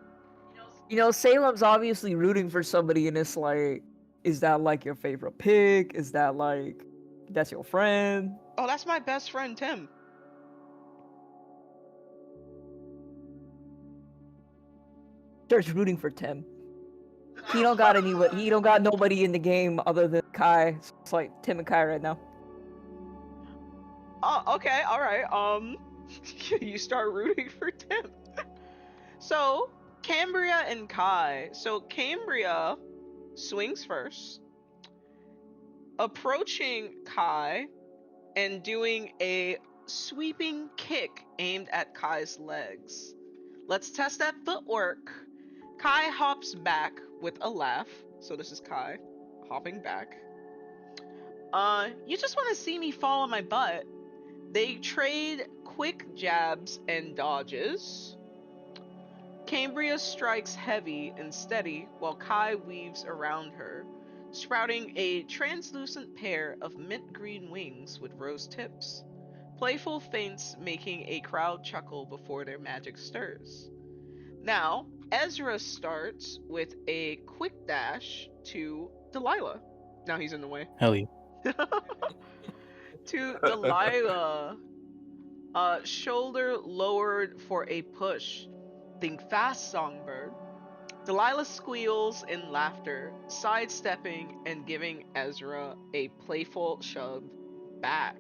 You know, Salem's obviously rooting for somebody, and it's like, is that like your favorite pick? Is that like, that's your friend? Oh, that's my best friend Tim. Starts rooting for Tim. He don't got he don't got nobody in the game other than Kai. So it's like Tim and Kai right now. Oh, okay, all right. You start rooting for Tim. So, Cambria and Kai. So, Cambria swings first, approaching Kai and doing a sweeping kick aimed at Kai's legs. Let's test that footwork. Kai hops back with a laugh. So this is Kai hopping back. You just want to see me fall on my butt. They trade quick jabs and dodges. Cambria strikes heavy and steady while Kai weaves around her, sprouting a translucent pair of mint green wings with rose tips. Playful feints making a crowd chuckle before their magic stirs. Now, Ezra starts with a quick dash to Delilah. Now he's in the way. Hell yeah. To Delilah. Shoulder lowered for a push. Think fast, Songbird. Delilah squeals in laughter, sidestepping and giving Ezra a playful shove back.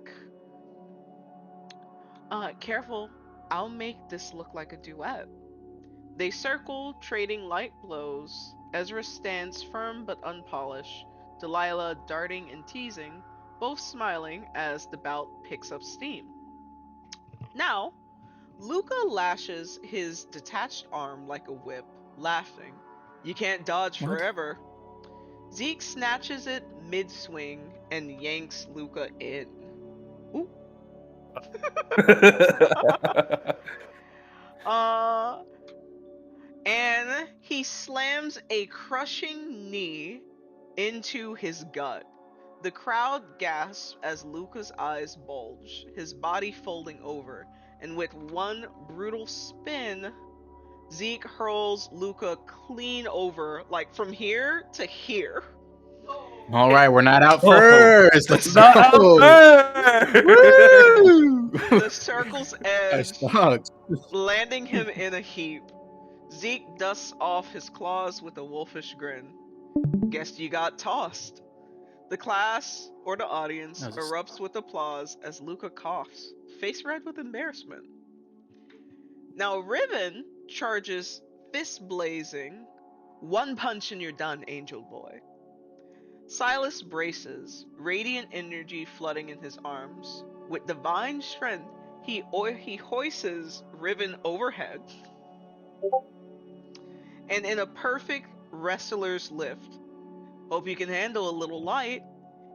Careful. I'll make this look like a duet. They circle, trading light blows. Ezra stands firm but unpolished, Delilah darting and teasing, both smiling as the bout picks up steam. Now, Luca lashes his detached arm like a whip, laughing. You can't dodge What? forever. Zeke snatches it mid-swing and yanks Luca in. Ooh. And he slams a crushing knee into his gut. The crowd gasps as Luca's eyes bulge, his body folding over, and with one brutal spin, Zeke hurls Luca clean over, like from here to here. All right, we're not out Oh. first. Let's Not go. out there! Woo! The circle's I edge, sucked. landing him in a heap. Zeke dusts off his claws with a wolfish grin. Guess you got tossed. The class, or the audience, That was a- erupts with applause as Luca coughs, face red with embarrassment. Now Riven charges fist blazing. One punch and you're done, Angel Boy. Silas braces, radiant energy flooding in his arms. With divine strength, he hoists Riven overhead. And in a perfect wrestler's lift, hope you can handle a little light,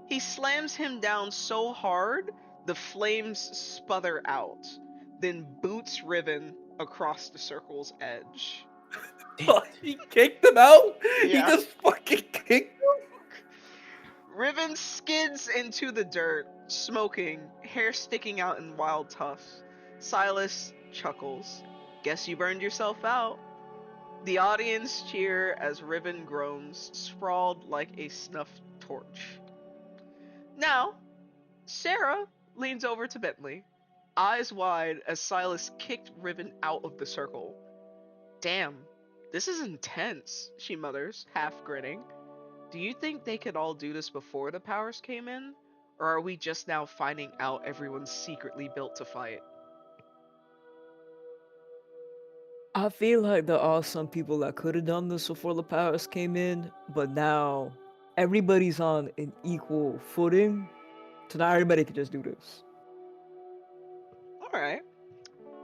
he slams him down so hard the flames sputher out, then boots Riven across the circle's edge. He kicked him out? Yeah. He just fucking kicked him? Riven skids into the dirt, smoking, hair sticking out in wild tufts. Silas chuckles. Guess you burned yourself out. The audience cheer as Riven groans, sprawled like a snuffed torch. Now, Sarah leans over to Bentley, eyes wide as Silas kicked Riven out of the circle. Damn, this is intense, she mutters, half grinning. Do you think they could all do this before the powers came in? Or are we just now finding out everyone's secretly built to fight? I feel like there are some people that could have done this before the powers came in, but now everybody's on an equal footing, so now everybody can just do this. Alright.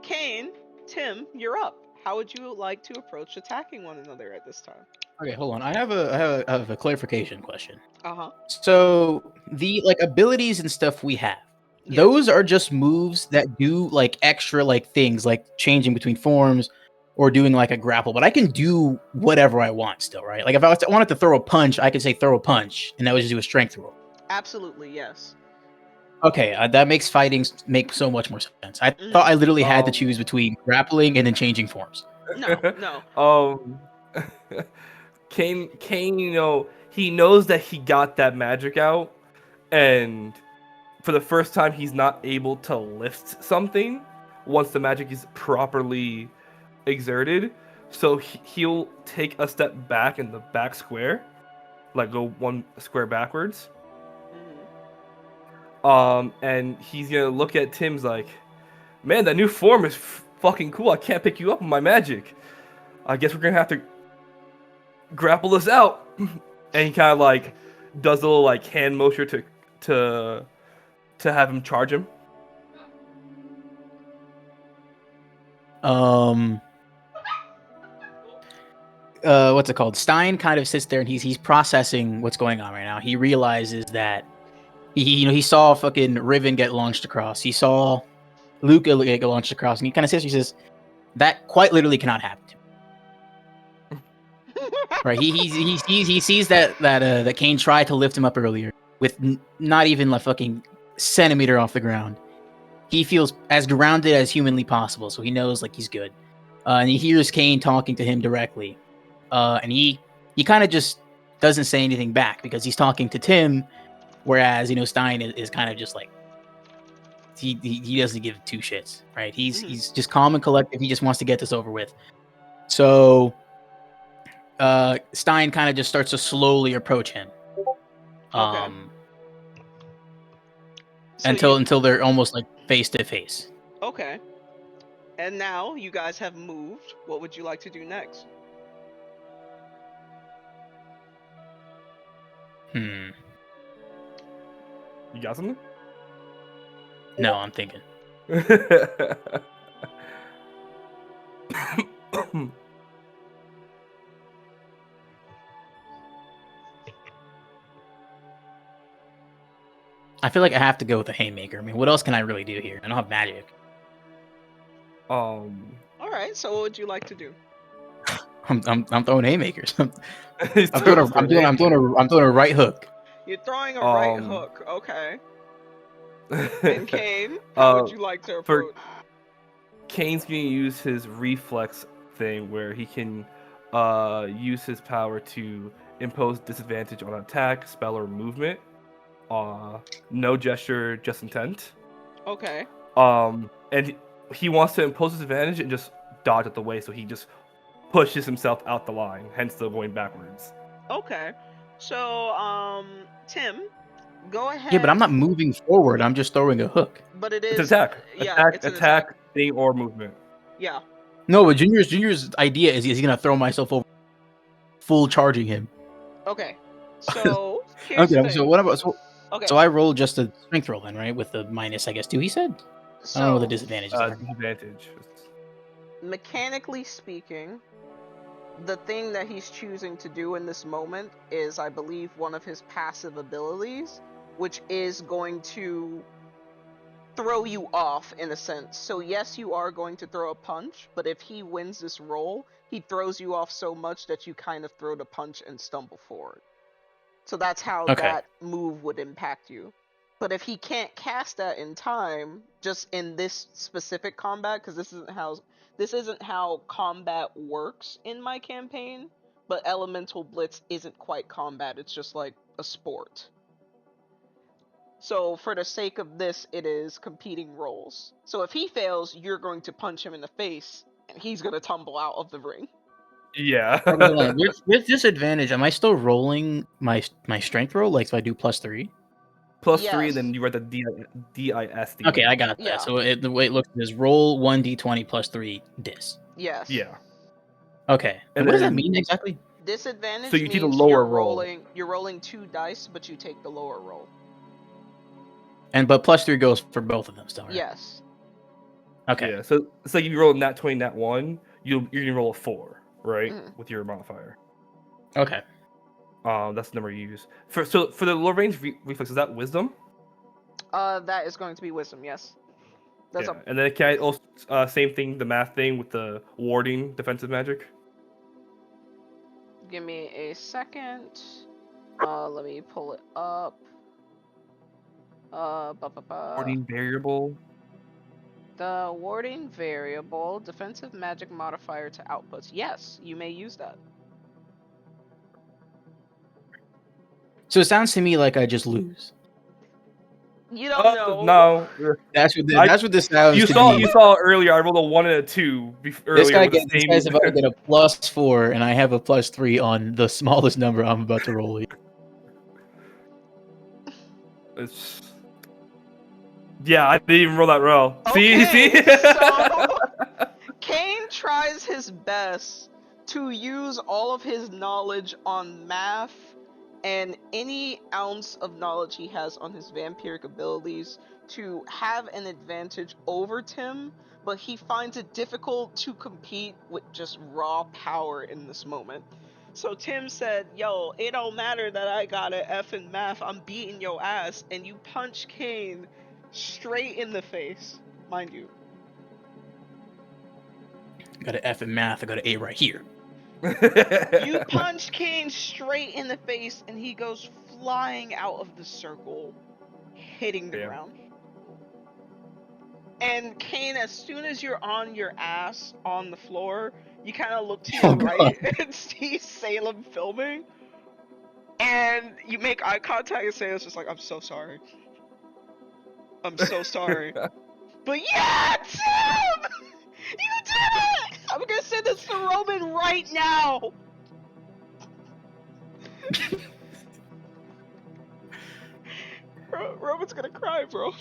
Cain, Tim, you're up. How would you like to approach attacking one another at this time? Okay, hold on. I have a clarification question. Uh-huh. So the abilities and stuff we have, those are just moves that do like extra like things like changing between forms or doing like a grapple, but I can do whatever I want still, right? Like if I wanted to throw a punch, I could say throw a punch and that would just do a strength roll. Absolutely, yes. Okay, that makes fighting make so much more sense. I thought I literally had to choose between grappling and then changing forms. No. Cain, he knows that he got that magic out, and for the first time, he's not able to lift something once the magic is properly exerted. So he'll take a step back in the back square, like go one square backwards. And he's gonna look at Tim's like, man, that new form is fucking cool. I can't pick you up with my magic. I guess we're gonna have to grapple this out. And he kind of like does a little like hand motion to have him charge him. What's it called? Stein kind of sits there and he's processing what's going on right now. He realizes that he saw fucking Riven get launched across. He saw Luke get launched across, and he kind of says, that quite literally cannot happen to me. Right? He sees that Cain tried to lift him up earlier with not even a fucking centimeter off the ground. He feels as grounded as humanly possible, so he knows like he's good. And he hears Cain talking to him directly, and he kind of just doesn't say anything back because he's talking to Tim, whereas Stein is kind of just like he doesn't give two shits, right? He's just calm and collected. He just wants to get this over with. So Stein kind of just starts to slowly approach him. Okay. Until they're almost like face to face. Okay. And now you guys have moved. What would you like to do next? You got something? No, I'm thinking. I feel like I have to go with a haymaker. I mean, what else can I really do here? I don't have magic. All right. So what would you like to do? I'm throwing haymakers. I'm doing a right hook. You're throwing a right hook. Okay. And Cain, how would you like to approach? Cain's going to use his reflex thing where he can use his power to impose disadvantage on attack, spell, or movement. No gesture, just intent. Okay. And he wants to impose disadvantage and just dodge out the way, so he just pushes himself out the line, hence the going backwards. Okay. So, Tim, go ahead. Yeah, but I'm not moving forward. I'm just throwing a hook. But it is it's attack. Yeah, attack, thing, or movement. Yeah. No, but Junior's idea is he's gonna throw myself over, full charging him. Okay. So here's okay. So what about Okay. So I roll just a strength roll then, right? With the minus, I guess, 2. He said. I don't know what the disadvantage is. Disadvantage. Mechanically speaking, the thing that he's choosing to do in this moment is, I believe, one of his passive abilities, which is going to throw you off in a sense. So yes, you are going to throw a punch, but if he wins this roll, he throws you off so much that you kind of throw the punch and stumble forward. So that's how that move would impact you. But if he can't cast that in time, just in this specific combat, because this isn't how combat works in my campaign, but Elemental Blitz isn't quite combat, it's just like a sport. So for the sake of this, it is competing rolls. So if he fails, you're going to punch him in the face, and he's going to tumble out of the ring. Yeah. with disadvantage, am I still rolling my strength roll? Like, so I do +3? +3, then you write the DIS. Okay, I got that. Yeah. So the way it looks is roll 1d20 +3 dis. Yes. Yeah. Okay. And what does that mean exactly? Disadvantage so you means do the lower roll. You're rolling 2 dice, but you take the lower roll. But +3 goes for both of them still, right? Yes. Okay. Yeah. So it's like if you roll nat 20, nat 1, you're gonna roll a 4, right, with your modifier. Okay. That's the number you use. For the low range reflex, is that wisdom? That is going to be wisdom, yes. That's Yeah. And then can I also same thing, the math thing with the warding defensive magic? Give me a second. Let me pull it up. Warding variable. The warding variable, defensive magic modifier to outputs. Yes, you may use that. So it sounds to me like I just lose. You don't know. No. That's what this sounds You to saw me. you saw earlier. I rolled a 1 and a 2 earlier with the This same. guy's about to get a +4, and I have a +3 on the smallest number I'm about to roll. It's... Yeah, I didn't even roll that well. Okay, See? so Cain tries his best to use all of his knowledge on math and any ounce of knowledge he has on his vampiric abilities to have an advantage over Tim, but he finds it difficult to compete with just raw power in this moment. So Tim said, yo, it don't matter that I got an F in math, I'm beating your ass, and you punch Cain straight in the face, mind you. I got an F in math. I got an A right here. You punch Cain straight in the face, and he goes flying out of the circle, hitting the ground. And Cain, as soon as you're on your ass on the floor, you kind of look to your right and see Salem filming, and you make eye contact and say, "It's just like, I'm so sorry. I'm so sorry." But yeah, Tim! You did it! I'm gonna send this to Roman right now! Roman's gonna cry, bro.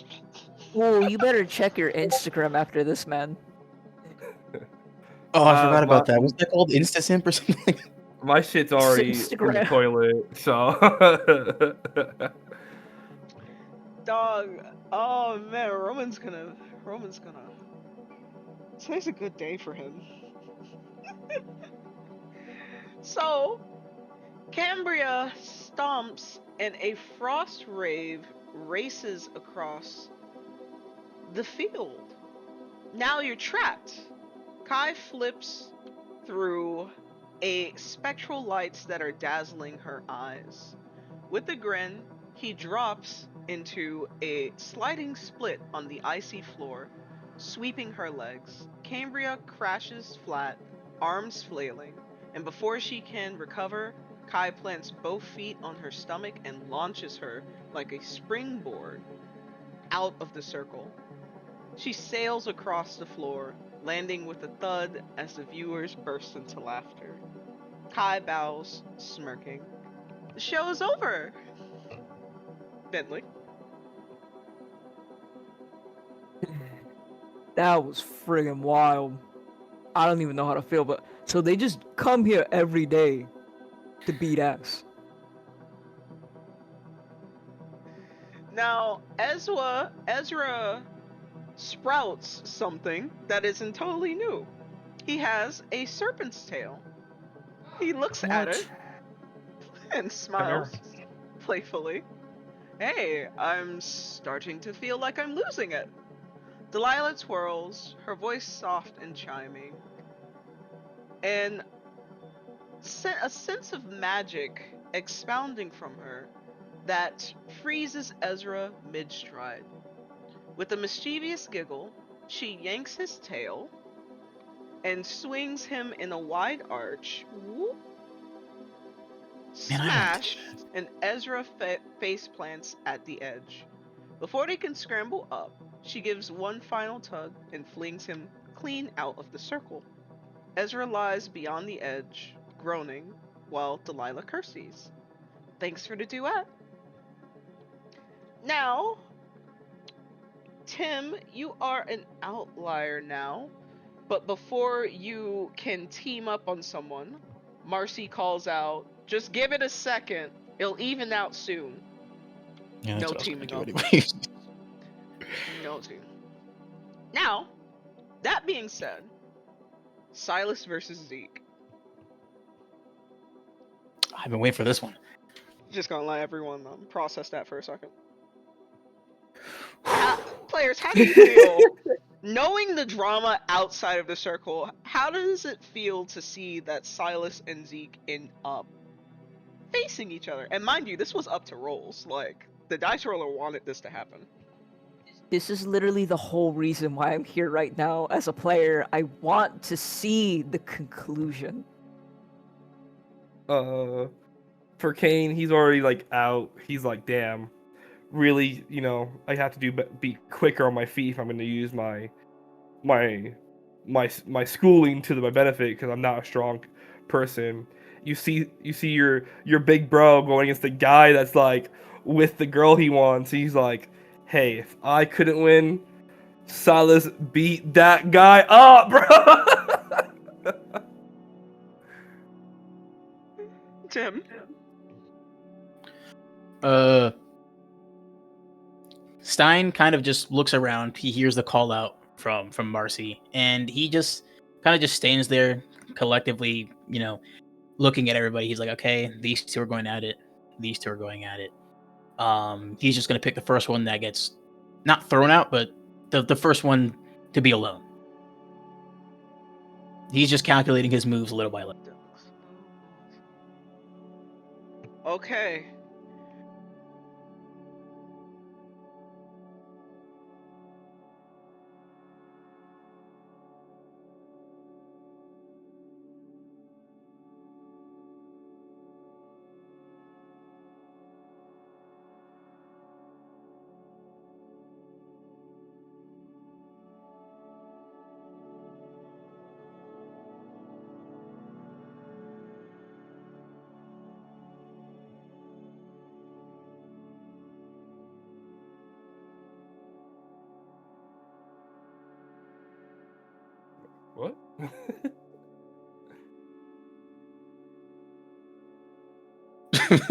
Oh, you better check your Instagram after this, man. Oh, I forgot about that. What's that called? InstaSimp or something? My shit's already in the Instagram. toilet, so. Dog. Oh man, Roman's gonna. Today's a good day for him. So, Cambria stomps and a frost rave races across the field. Now you're trapped. Kai flips through a spectral lights that are dazzling her eyes. With a grin, he drops into a sliding split on the icy floor, sweeping her legs. Cambria crashes flat, arms flailing, and before she can recover, Kai plants both feet on her stomach and launches her like a springboard out of the circle. She sails across the floor, landing with a thud as the viewers burst into laughter. Kai bows, smirking. The show is over! Bentley. That was friggin' wild. I don't even know how to feel, but so they just come here every day to beat ass. Now, Ezra sprouts something that isn't totally new. He has a serpent's tail. He looks at it and smiles playfully. Hey, I'm starting to feel like I'm losing it. Delilah twirls, her voice soft and chiming, and a sense of magic expounding from her that freezes Ezra mid-stride. With a mischievous giggle, she yanks his tail and swings him in a wide arch. Whoop. Smash! And Ezra face plants at the edge. Before they can scramble up, she gives one final tug and flings him clean out of the circle. Ezra lies beyond the edge, groaning, while Delilah curtsies. Thanks for the duet. Now, Tim, you are an outlier now, but before you can team up on someone, Marcy calls out, just give it a second, it'll even out soon. Yeah, No teaming up. No team. Now, that being said, Silas versus Zeke. I've been waiting for this one. Just gonna let everyone process that for a second. Players, how do you feel knowing the drama outside of the circle? How does it feel to see that Silas and Zeke end up facing each other? And mind you, this was up to rolls. Like, the dice roller wanted this to happen. This is literally the whole reason why I'm here right now as a player. I want to see the conclusion. For Cain, he's already like out. He's like, damn, really, I have to be quicker on my feet if I'm going to use my schooling to my benefit because I'm not a strong person. You see your big bro going against the guy that's like with the girl he wants. He's like, hey, if I couldn't win, Silas beat that guy up, bro. Tim? Stein kind of just looks around. He hears the call out from Marcy, and he just kind of just stands there collectively, looking at everybody. He's like, okay, these two are going at it. These two are going at it. He's just gonna pick the first one that gets not thrown out, but the first one to be alone. He's just calculating his moves little by little. Okay. What?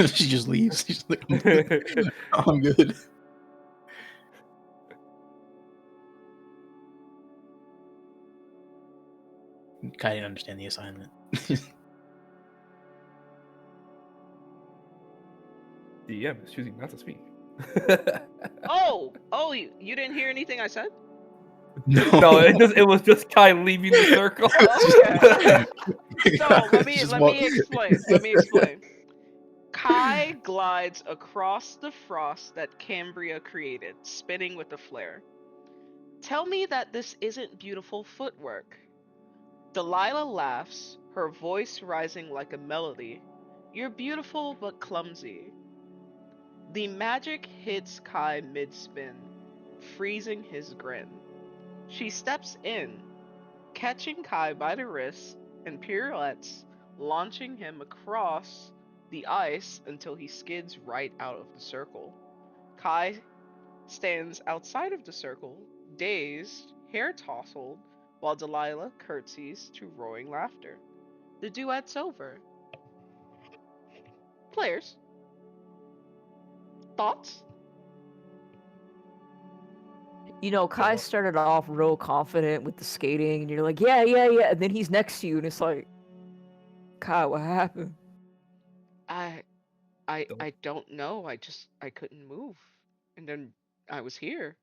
She just leaves. She's like, I'm good. Kind of didn't understand the assignment. DM is choosing not to speak. Oh, you didn't hear anything I said? No, it was just Kai leaving the circle. Okay. So let me explain. Kai glides across the frost that Cambria created, spinning with a flare. Tell me that this isn't beautiful footwork. Delilah laughs, her voice rising like a melody. You're beautiful but clumsy. The magic hits Kai mid-spin, freezing his grin. She steps in, catching Kai by the wrist and pirouettes, launching him across the ice until he skids right out of the circle. Kai stands outside of the circle, dazed, hair tousled, while Delilah curtsies to roaring laughter. The duet's over. Players, thoughts? Kai started off real confident with the skating, and you're like, yeah, and then he's next to you, and it's like, Kai, what happened? I don't know. I couldn't move. And then I was here.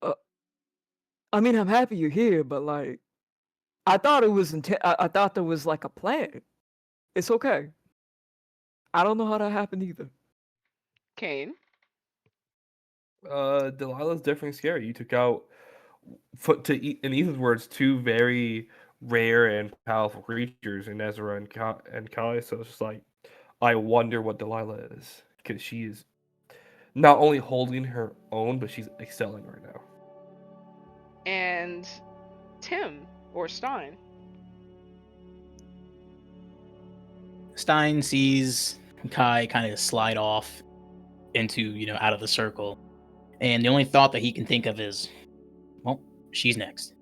I mean, I'm happy you're here, but like, I thought it was I thought there was like a plan. It's okay. I don't know how that happened either. Cain? Delilah's definitely scary. You took out, in Ethan's words, two very rare and powerful creatures in Ezra and Kai. So it's just like, I wonder what Delilah is, because she is not only holding her own, but she's excelling right now. And Tim or Stein? Stein sees Kai kind of slide off into, out of the circle. And the only thought that he can think of is, well, she's next.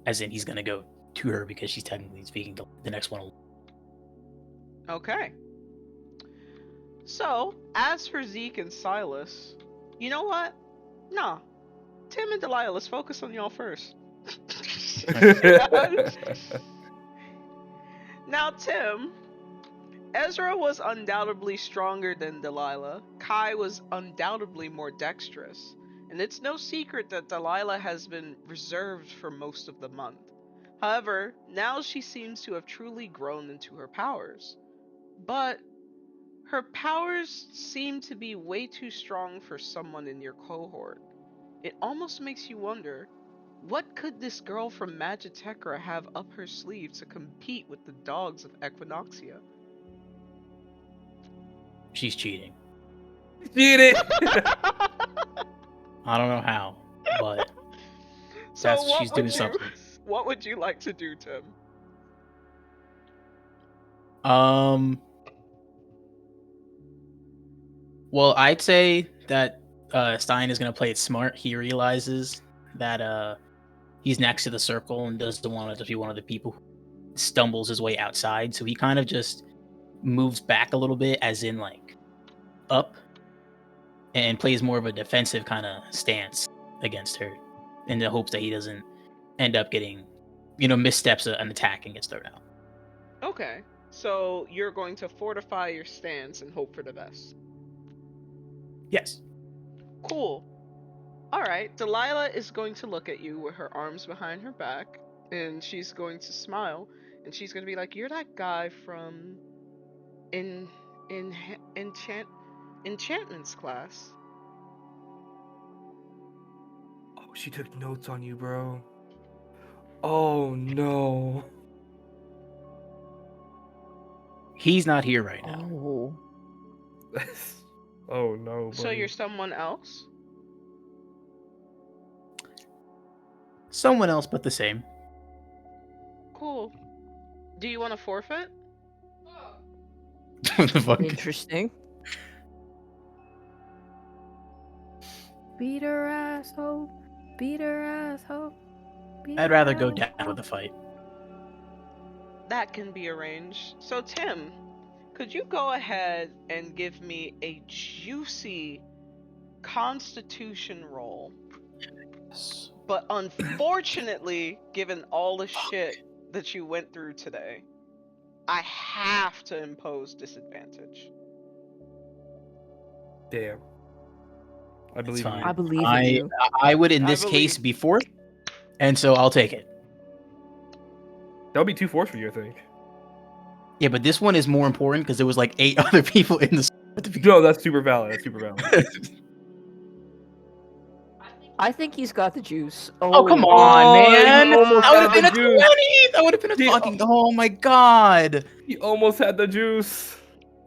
As in, he's going to go to her because she's technically speaking to the next one. Okay. So, as for Zeke and Silas, you know what? Nah. Tim and Delilah, let's focus on y'all first. Now, Tim, Ezra was undoubtedly stronger than Delilah. Kai was undoubtedly more dexterous. And it's no secret that Delilah has been reserved for most of the month. However, now she seems to have truly grown into her powers. But her powers seem to be way too strong for someone in your cohort. It almost makes you wonder, what could this girl from Magitetra have up her sleeve to compete with the dogs of Equinoxia? She's cheating. Cheated. I don't know how, but So she's doing something. What would you like to do, Tim? Well, I'd say that Stein is gonna play it smart. He realizes that he's next to the circle and doesn't want to be one of the people who stumbles his way outside. So he kind of just moves back a little bit, as in like up, and plays more of a defensive kind of stance against her, in the hopes that he doesn't end up getting, missteps an attack and gets thrown out. Okay, so you're going to fortify your stance and hope for the best. Yes. Cool. Alright, Delilah is going to look at you with her arms behind her back, and she's going to smile, and she's going to be like, you're that guy from enchantments class. Oh, she took notes on you, bro. Oh no. He's not here right now. Oh. Oh no. So buddy. you're someone else? Someone else, but the same. Cool. Do you want to forfeit? What the fuck? Interesting. Beat her asshole. Beat her asshole. I'd rather go down with the fight. That can be arranged. So Tim, could you go ahead and give me a juicy constitution roll? But unfortunately, given all the shit that you went through today, I have to impose disadvantage. Damn. I It's believe in fine. you. I believe in you. I would, in I this case, believe. be fourth, and so I'll take it. That would be 2-4 for you, I think. Yeah, but this one is more important because there was like 8 other people in the at the beginning. No, that's super valid. That's super valid. I think he's got the juice. Oh, come on, Oh, man! he almost That would have had been a the juice. 20! That would have been a He- fucking... Oh my god! He almost had the juice.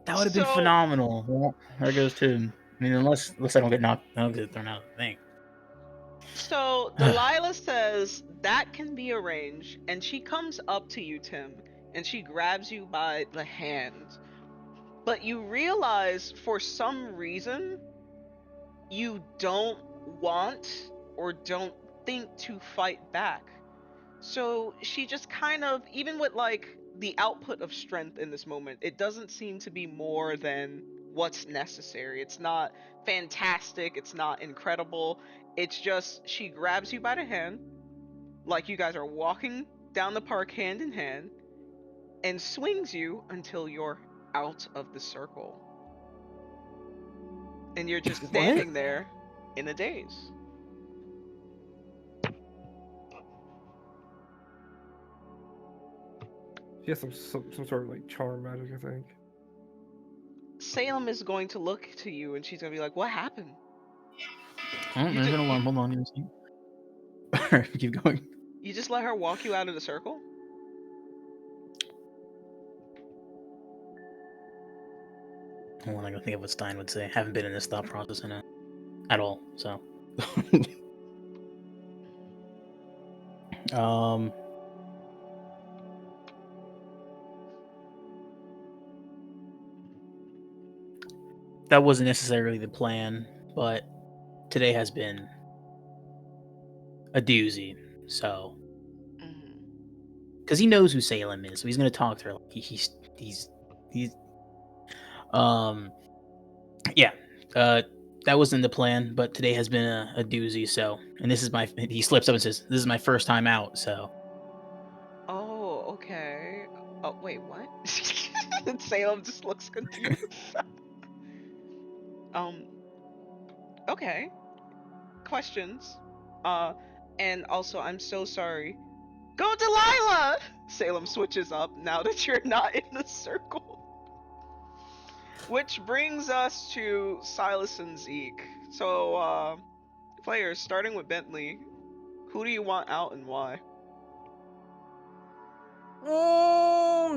That would have been So- phenomenal. Well, there goes to... I mean, unless I don't get knocked... I don't get thrown out of the thing. So Delilah says that can be arranged, and she comes up to you, Tim, and she grabs you by the hand. But you realize for some reason you don't want or don't think to fight back. So she just kind of, even with like the output of strength in this moment, it doesn't seem to be more than what's necessary. It's not fantastic, it's not incredible. It's just she grabs you by the hand, like you guys are walking down the park hand in hand, and swings you until you're out of the circle. And you're just What? standing there in a daze. She has some sort of like charm magic, I think. Salem is going to look to you and she's going to be like, what happened? Oh, there's an alarm. Hold on. Keep going. You just let her walk you out of the circle? Hold on, I gotta think of what Stein would say. Haven't been in this thought process at all, so... That wasn't necessarily the plan, but today has been a doozy, so... Mm-hmm. Because he knows who Salem is, so he's gonna talk to her like he's yeah. That wasn't the plan, but today has been a doozy, so... And this is my... He slips up and says, this is my first time out, so... Oh, okay. Oh, wait, what? And Salem just looks confused. Okay. Questions. And also, I'm so sorry. Go Delilah! Salem switches up now that you're not in the circle. Which brings us to Silas and Zeke. So, players, starting with Bentley, who do you want out and why?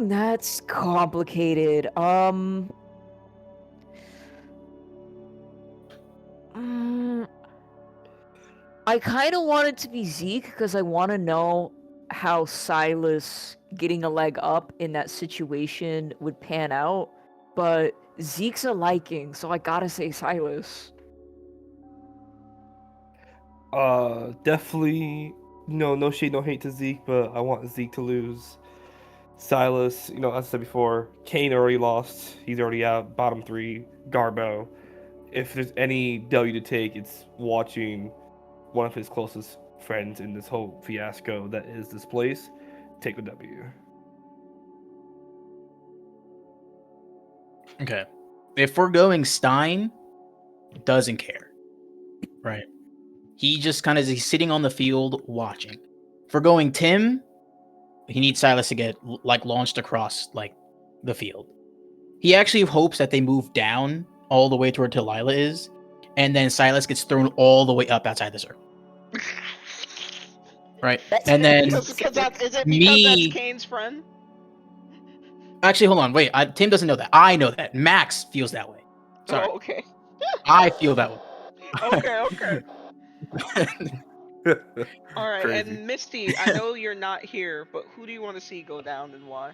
That's complicated. I kind of want it to be Zeke because I want to know how Silas getting a leg up in that situation would pan out. But Zeke's a liking, so I gotta say Silas. Definitely. No shade, no hate to Zeke, but I want Zeke to lose. Silas, as I said before, Cain already lost. He's already out. Bottom 3. Garbo. If there's any W to take, it's watching one of his closest friends in this whole fiasco that is this place take the W. Okay. If we're going Stein, doesn't care. Right. He just kind of is sitting on the field watching. If we're going Tim, he needs Silas to get launched across the field. He actually hopes that they move down all the way to where Delilah is, and then Silas gets thrown all the way up outside the circle. Right. And then Is it because me that's Kane's friend? Actually, hold on. Wait. Tim doesn't know that. I know that. Max feels that way. Sorry. Oh, okay. I feel that way. Okay. All right, Crazy. and Misty, I know you're not here, but who do you want to see go down and why?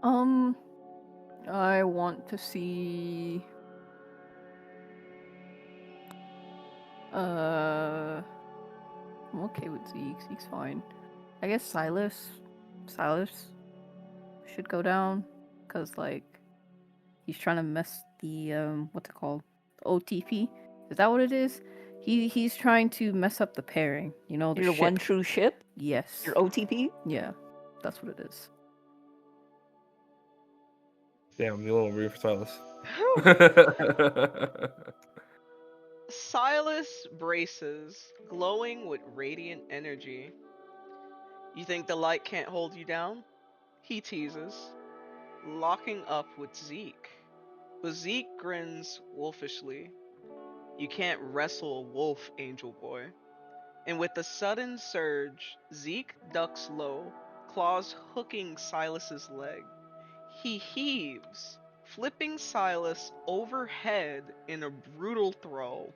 I want to see. I'm okay with Zeke. Zeke's fine. I guess Silas should go down, cause he's trying to mess the what's it called? The OTP. Is that what it is? He's trying to mess up the pairing. The Your ship. one true ship? Yes. Your OTP? Yeah, that's what it is. Damn, you a little rude for Silas. Silas braces, glowing with radiant energy. You think the light can't hold you down? He teases, locking up with Zeke. But Zeke grins wolfishly. You can't wrestle a wolf, Angel Boy. And with a sudden surge, Zeke ducks low, claws hooking Silas's leg. He heaves, flipping Silas overhead in a brutal throw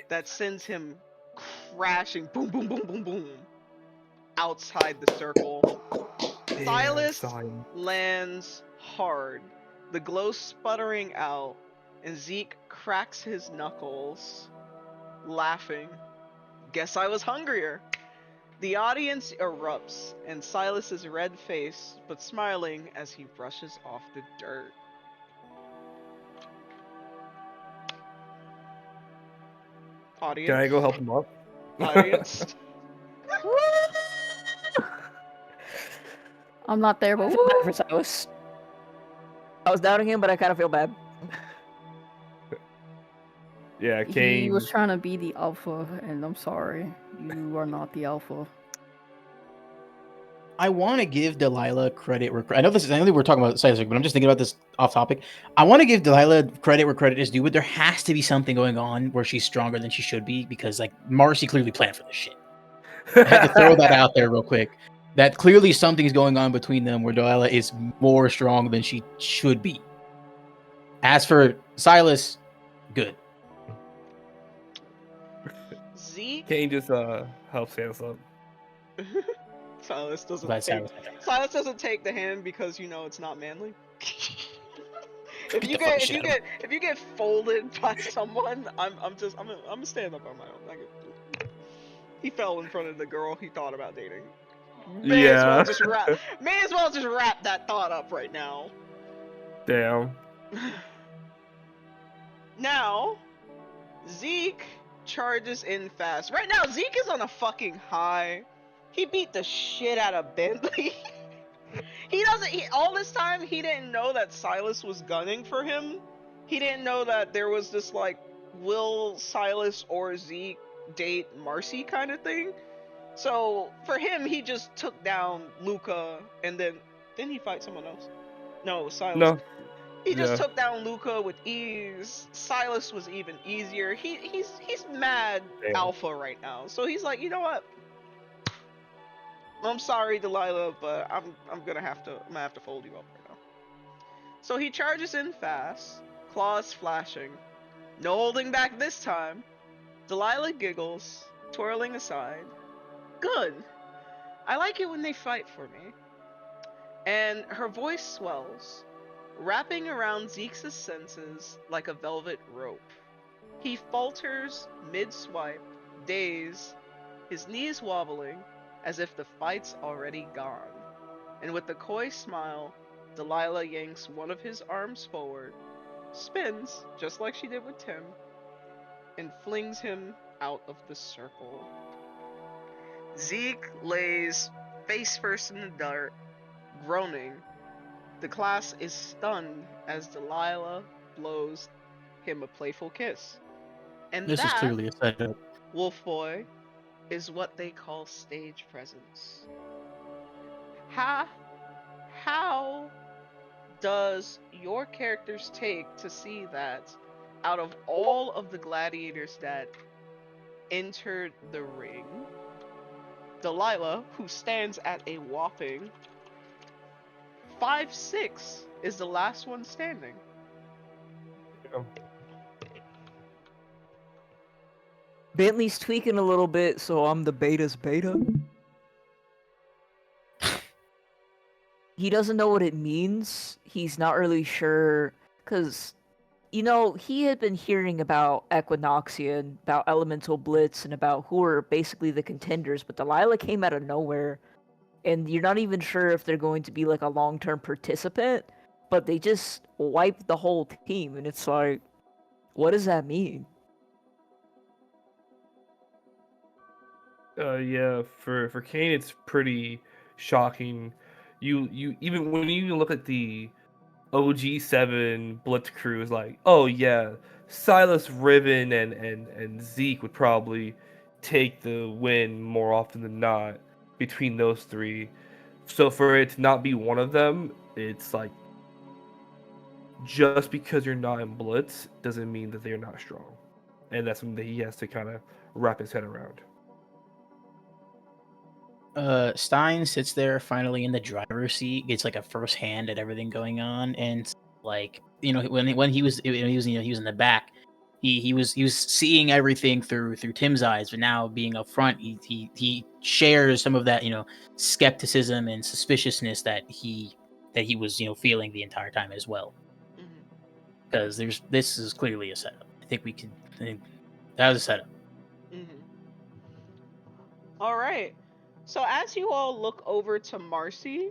that sends him crashing, boom, boom, boom, boom, boom, outside the circle. Damn, Silas son. lands hard, the glow sputtering out, and Zeke cracks his knuckles, laughing. Guess I was hungrier. The audience erupts, and Silas is red-faced but smiling as he brushes off the dirt. Audience? Can I go help him up? Audience? I'm not there, I but feel bad for Silas. I was doubting him, but I kind of feel bad. Yeah, he Cain. was trying to be the alpha, and I'm sorry, you are not the alpha. I want to give Delilah credit where I know we're talking about Silas, but I'm just thinking about this off topic. I want to give Delilah credit where credit is due, but there has to be something going on where she's stronger than she should be, because Marcy clearly planned for this shit. I had to throw that out there real quick. That clearly something's going on between them where Delilah is more strong than she should be. As for Silas, good. Zeke? Cain just helps Silas up. Silas doesn't Glad take. Silas- Silas doesn't take the hand because it's not manly. If Beat you the fucking get shit out of him. if you get folded by someone, I'm gonna stand up on my own. He fell in front of the girl he thought about dating. May as well just wrap that thought up right now. Damn. Now, Zeke charges in fast. Right now, Zeke is on a fucking high. He beat the shit out of Bentley. He doesn't. All this time, he didn't know that Silas was gunning for him. He didn't know that there was this like, will Silas or Zeke date Marcy kind of thing. So for him, he just took down Luca, and then didn't he fight someone else? No, Silas. No. He just Yeah. took down Luca with ease. Silas was even easier. He's mad Damn. alpha right now. So he's like, you know what? I'm sorry, Delilah, but I'm gonna have to fold you up right now. So he charges in fast, claws flashing, no holding back this time. Delilah giggles, twirling aside. Good. I like it when they fight for me. And her voice swells, wrapping around Zeke's senses like a velvet rope. He falters mid-swipe, dazed, his knees wobbling, as if the fight's already gone. And with a coy smile, Delilah yanks one of his arms forward, spins, just like she did with Tim, and flings him out of the circle. Zeke lays face first in the dirt, groaning. The class is stunned as Delilah blows him a playful kiss. And This is that, clearly a setup. Wolf Boy, is what they call stage presence. How does your character's take to see that out of all of the gladiators that entered the ring, Delilah, who stands at a whopping 5'6", is the last one standing? Yeah. Bentley's tweaking a little bit, so I'm the beta's beta. He doesn't know what it means. He's not really sure, because, you know, he had been hearing about Equinoxia and about Elemental Blitz and about who are basically the contenders, but Delilah came out of nowhere, and you're not even sure if they're going to be like a long-term participant, but they just wiped the whole team, and it's like, what does that mean? Yeah, for Kane, it's pretty shocking. You even when you even look at the OG7 Blitz crew, is like, oh yeah, Silas, Riven, and Zeke would probably take the win more often than not between those three. So for it to not be one of them, it's like just because you're not in Blitz doesn't mean that they're not strong, and that's something that he has to kind of wrap his head around. Stein sits there finally in the driver's seat, gets like a first hand at everything going on, and like when he was he was in the back, he was seeing everything through Tim's eyes, but now being up front, he shares some of that skepticism and suspiciousness that he was feeling the entire time as well, because this is clearly a setup. I think that was a setup. Mm-hmm. All right. So as you all look over to Marcy,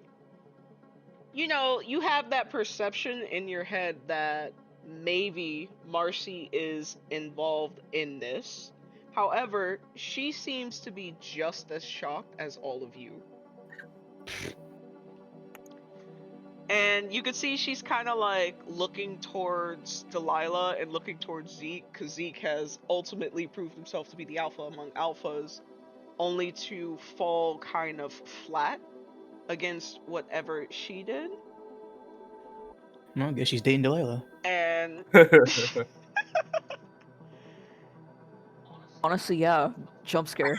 you have that perception in your head that maybe Marcy is involved in this. However, she seems to be just as shocked as all of you. And you can see she's kind of like looking towards Delilah and looking towards Zeke, because Zeke has ultimately proved himself to be the alpha among alphas, only to fall kind of flat against whatever she did. Well, I guess she's dating Delilah. And Honestly, yeah, jump scare.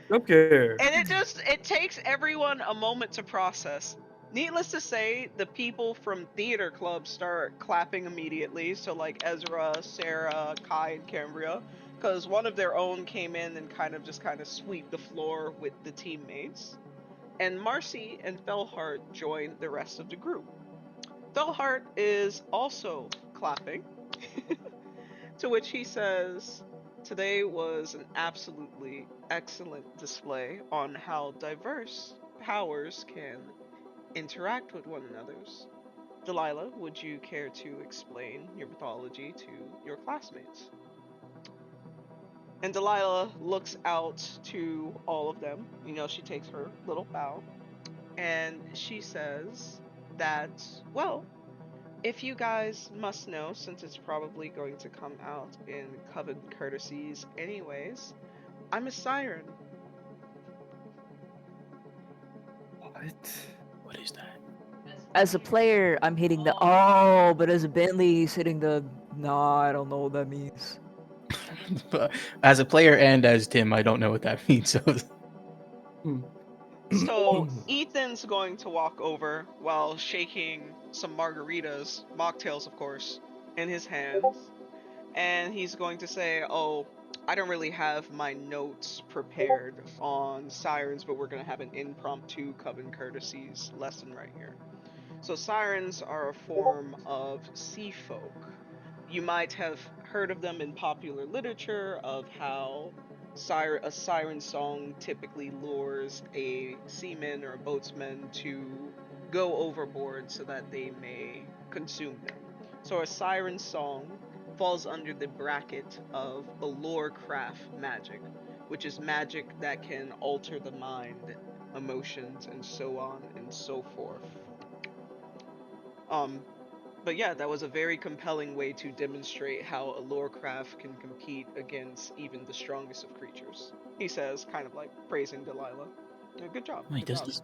Okay. and it takes everyone a moment to process. Needless to say, the people from theater club start clapping immediately. So like Ezra, Sarah, Kai, and Cambria, because one of their own came in and kind of sweep the floor with the teammates. And Marcy and Felhart join the rest of the group. Felhart is also clapping, to which he says, "Today was an absolutely excellent display on how diverse powers can interact with one another's. Delilah, would you care to explain your mythology to your classmates?" And Delilah looks out to all of them. She takes her little bow. and she says that, well, if you guys must know, since it's probably going to come out in Coven Courtesies anyways, I'm a siren. What? What is that? As a player, I'm hitting the oh, but as a Bentley, he's hitting the nah. I don't know what that means. But as a player and as Tim, I don't know what that means. So So Ethan's going to walk over while shaking some margaritas, mocktails of course, in his hands. And he's going to say, oh, I don't really have my notes prepared on sirens, but we're going to have an impromptu Coven Courtesies lesson right here. So sirens are a form of sea folk. You might have heard of them in popular literature, of how a siren song typically lures a seaman or a boatsman to go overboard so that they may consume them. So a siren song falls under the bracket of allure craft magic, which is magic that can alter the mind, emotions, and so on and so forth. But yeah, that was a very compelling way to demonstrate how allure craft can compete against even the strongest of creatures. He says, kind of like praising Delilah. Yeah, good job. wait, Good does job. this?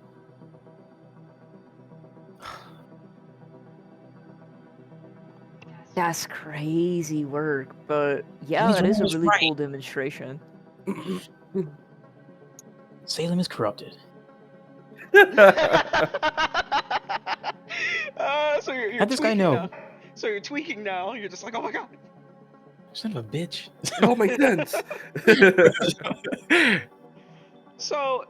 That's crazy work, but yeah, He's that is a almost really right. cool demonstration. Salem is corrupted. So you're How'd this guy tweaking know? now. So you're tweaking now. You're just like, oh my god. Son of a bitch. It all makes sense. So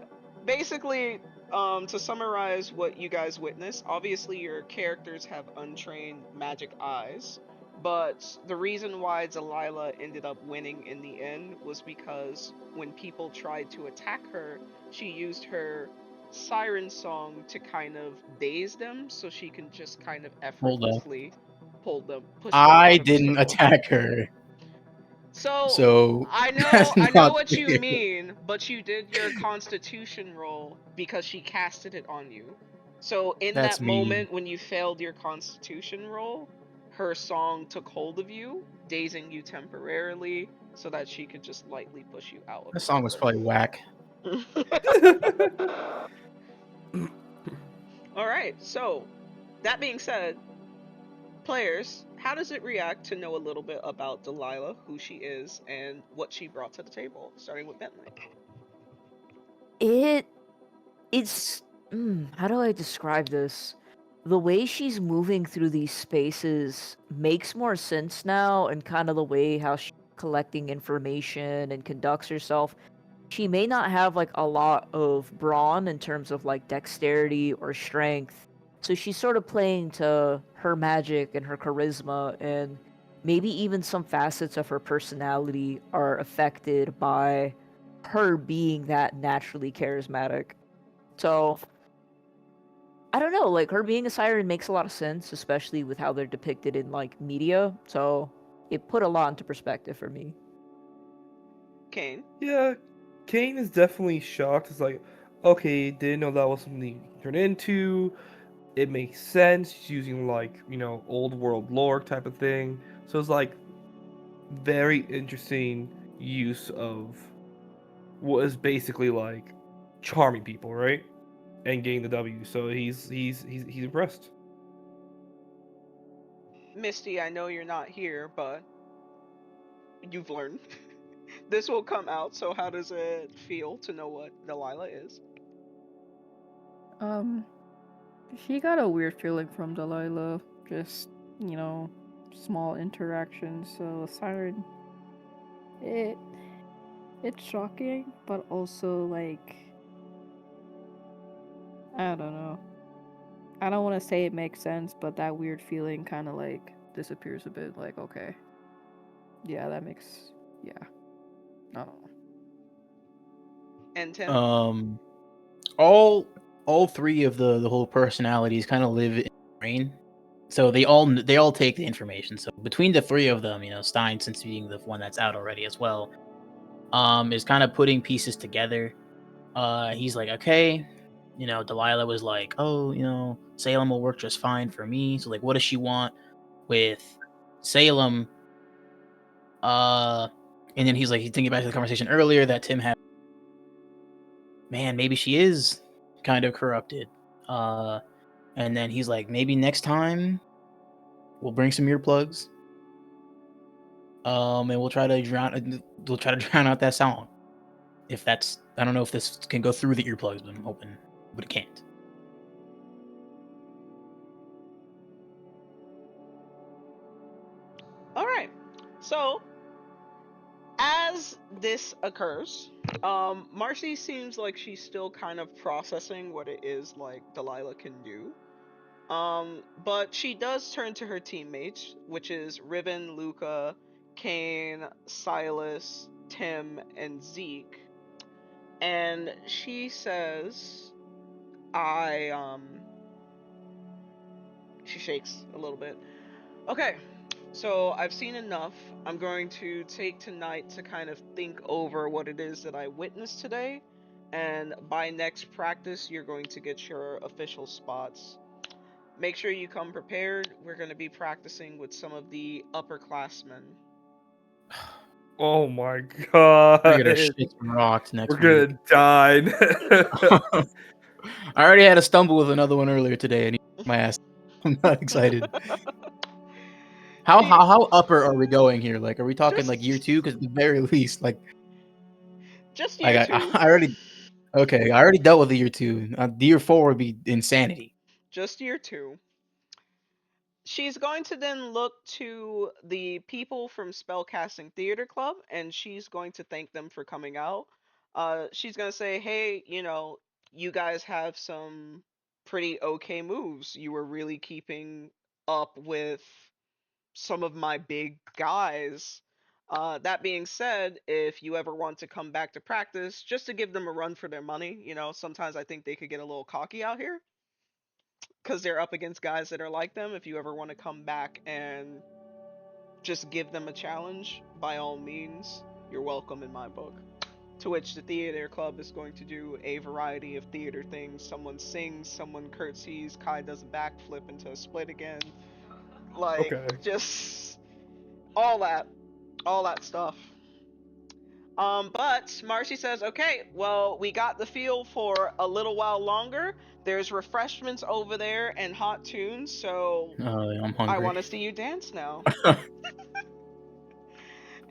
basically, to summarize what you guys witnessed, obviously your characters have untrained magic eyes, but the reason why Delilah ended up winning in the end was because when people tried to attack her, she used her siren song to kind of daze them so she can just kind of Hold up. effortlessly push them I out of the didn't circle. attack her. So So I that's know not what you fair. mean, but you did your constitution roll because she casted it on you. So in that That's mean. moment when you failed your constitution roll, her song took hold of you, dazing you temporarily so that she could just lightly push you out of That the song was circle. probably whack. All right. So, that being said, players, how does it react to know a little bit about Delilah, who she is, and what she brought to the table, starting with Bentley? It's how do I describe this? The way she's moving through these spaces makes more sense now, and kind of the way how she's collecting information and conducts herself. She may not have like a lot of brawn in terms of like dexterity or strength, so she's sort of playing to her magic and her charisma, and maybe even some facets of her personality are affected by her being that naturally charismatic. So I don't know, like her being a siren makes a lot of sense, especially with how they're depicted in like media. So it put a lot into perspective for me. Cain. Yeah, Kane is definitely shocked. It's like, okay, didn't know that was something you could turn into. It makes sense. She's using like, old world lore type of thing. So it's like very interesting use of what is basically like charming people, right? And getting the W. So he's impressed. Misty, I know you're not here, but you've learned. This will come out, so how does it feel to know what Delilah is? Um, she got a weird feeling from Delilah. Just, you know, small interactions. So siren, it it's shocking, but also like I don't know. I don't want to say it makes sense, but that weird feeling kind of like disappears a bit. Like, okay, yeah, that makes yeah. I don't know. And Tim? All three of the whole personalities kind of live in the brain, so they all take the information. So between the three of them, Stein, since being the one that's out already as well, is kind of putting pieces together. He's like, okay, Delilah was like, oh, Salem will work just fine for me. So like, what does she want with Salem? And then he's thinking back to the conversation earlier that Tim had. Man, maybe she is kind of corrupted. And then he's like, maybe next time we'll bring some earplugs. And we'll try to drown out that song. If that's, I don't know if this can go through the earplugs, but I'm hoping, but it can't. All right. So, as this occurs, Marcy seems like she's still kind of processing what it is like Delilah can do. But she does turn to her teammates, which is Riven, Luca, Cain, Silas, Tim, and Zeke. And she says, she shakes a little bit. Okay, so I've seen enough. I'm going to take tonight to kind of think over what it is that I witnessed today. And by next practice, you're going to get your official spots. Make sure you come prepared. We're going to be practicing with some of the upperclassmen. Oh my god. We're gonna shit some rocks next week. We're gonna die. I already had a stumble with another one earlier today, and he my ass. I'm not excited. How upper are we going here? Like, are we talking like year 2? Because at the very least, like, just year 2. I already dealt with the year 2. Year 4 would be insanity. Just year 2. She's going to then look to the people from Spellcasting Theater Club, and she's going to thank them for coming out. She's going to say, hey, you guys have some pretty okay moves. You were really keeping up with some of my big guys. That being said, if you ever want to come back to practice, just to give them a run for their money, sometimes I think they could get a little cocky out here because they're up against guys that are like them. If you ever want to come back and just give them a challenge, by all means, you're welcome in my book. To which the theater club is going to do a variety of theater things. Someone sings, someone curtsies, Kai does a backflip into a split again. Like, Okay. just all that stuff. But Marcy says, okay, well, we got the feel for a little while longer. There's refreshments over there and hot tunes, so I'm hungry. I want to see you dance now.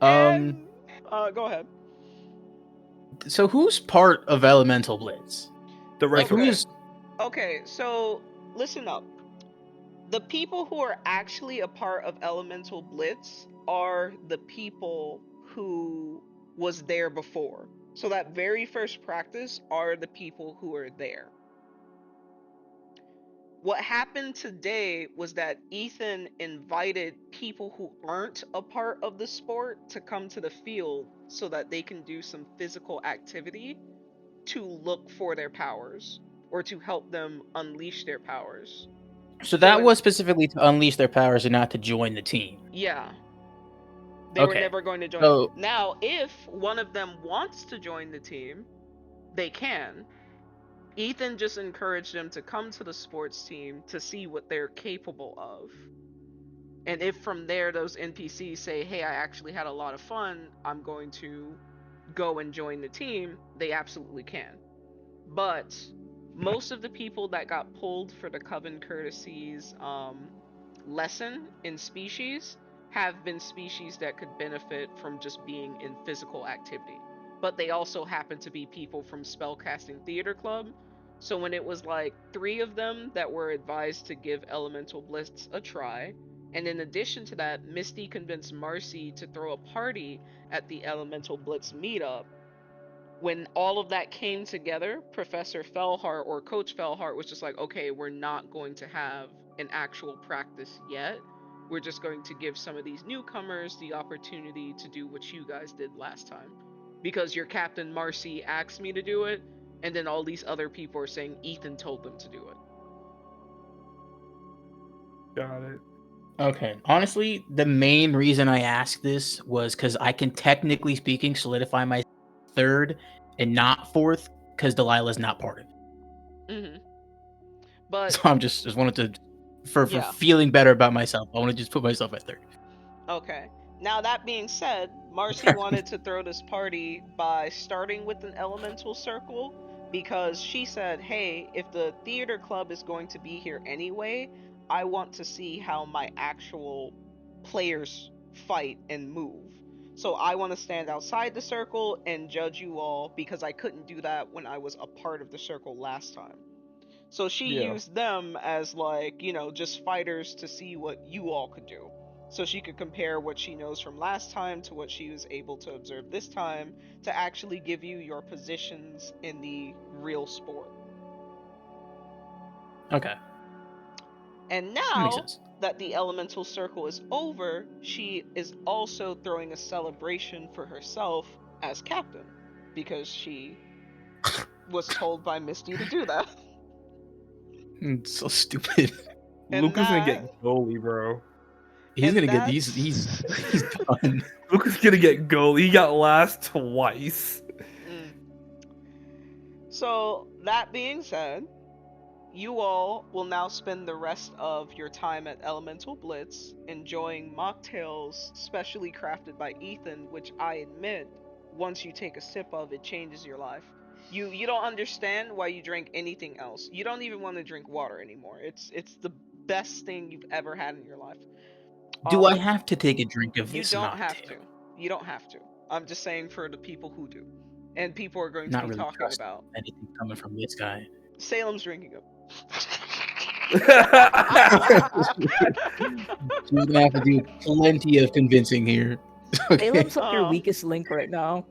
And go ahead. So who's part of Elemental Blitz? The rest Okay. who's Okay, so listen up. The people who are actually a part of Elemental Blitz are the people who was there before. So that very first practice are the people who are there. What happened today was that Ethan invited people who aren't a part of the sport to come to the field so that they can do some physical activity to look for their powers or to help them unleash their powers. So that was specifically to unleash their powers and not to join the team. Yeah. They were never going to join. So, now, if one of them wants to join the team, they can. Ethan just encouraged them to come to the sports team to see what they're capable of. And if from there those NPCs say, hey, I actually had a lot of fun, I'm going to go and join the team, they absolutely can. But most of the people that got pulled for the Coven Courtesies lesson in species have been species that could benefit from just being in physical activity. But they also happen to be people from Spellcasting Theater Club. So when it was like 3 of them that were advised to give Elemental Blitz a try, and in addition to that, Misty convinced Marcy to throw a party at the Elemental Blitz meetup. When all of that came together, Professor Fellhart or Coach Fellhart was just like, okay, we're not going to have an actual practice yet. We're just going to give some of these newcomers the opportunity to do what you guys did last time. Because your Captain Marcy asked me to do it, and then all these other people are saying Ethan told them to do it. got it. Okay. Honestly, the main reason I asked this was because I can, technically speaking, solidify my 3rd and not 4th because Delilah's not part of it. Hmm. But So I'm just wanted to, for yeah. feeling better about myself, I want to just put myself at third. Okay. Now that being said, Marcy wanted to throw this party by starting with an elemental circle because she said, "Hey, if the theater club is going to be here anyway, I want to see how my actual players fight and move. So I want to stand outside the circle and judge you all because I couldn't do that when I was a part of the circle last time." So she Yeah. used them as like, just fighters to see what you all could do. So she could compare what she knows from last time to what she was able to observe this time to actually give you your positions in the real sport. Okay, And that makes now sense. that the elemental circle is over, she is also throwing a celebration for herself as captain because she was told by Misty to do that. It's so stupid. And Luca's gonna that get goalie, bro. He's and gonna get that's he's done. Luca's gonna get goalie. He got last twice. Mm. So, that being said, you all will now spend the rest of your time at Elemental Blitz enjoying mocktails specially crafted by Ethan, which I admit, once you take a sip of it changes your life. You don't understand why you drink anything else. You don't even want to drink water anymore. It's the best thing you've ever had in your life. Do I But have to take a drink of you this don't have mocktail? to. You don't have to. I'm just saying for the people who do. And people are going to Not be really talking trusting about anything coming from this guy. Salem's drinking them. She's gonna have to do plenty of convincing here. Okay. Salem's like your um, weakest link right now.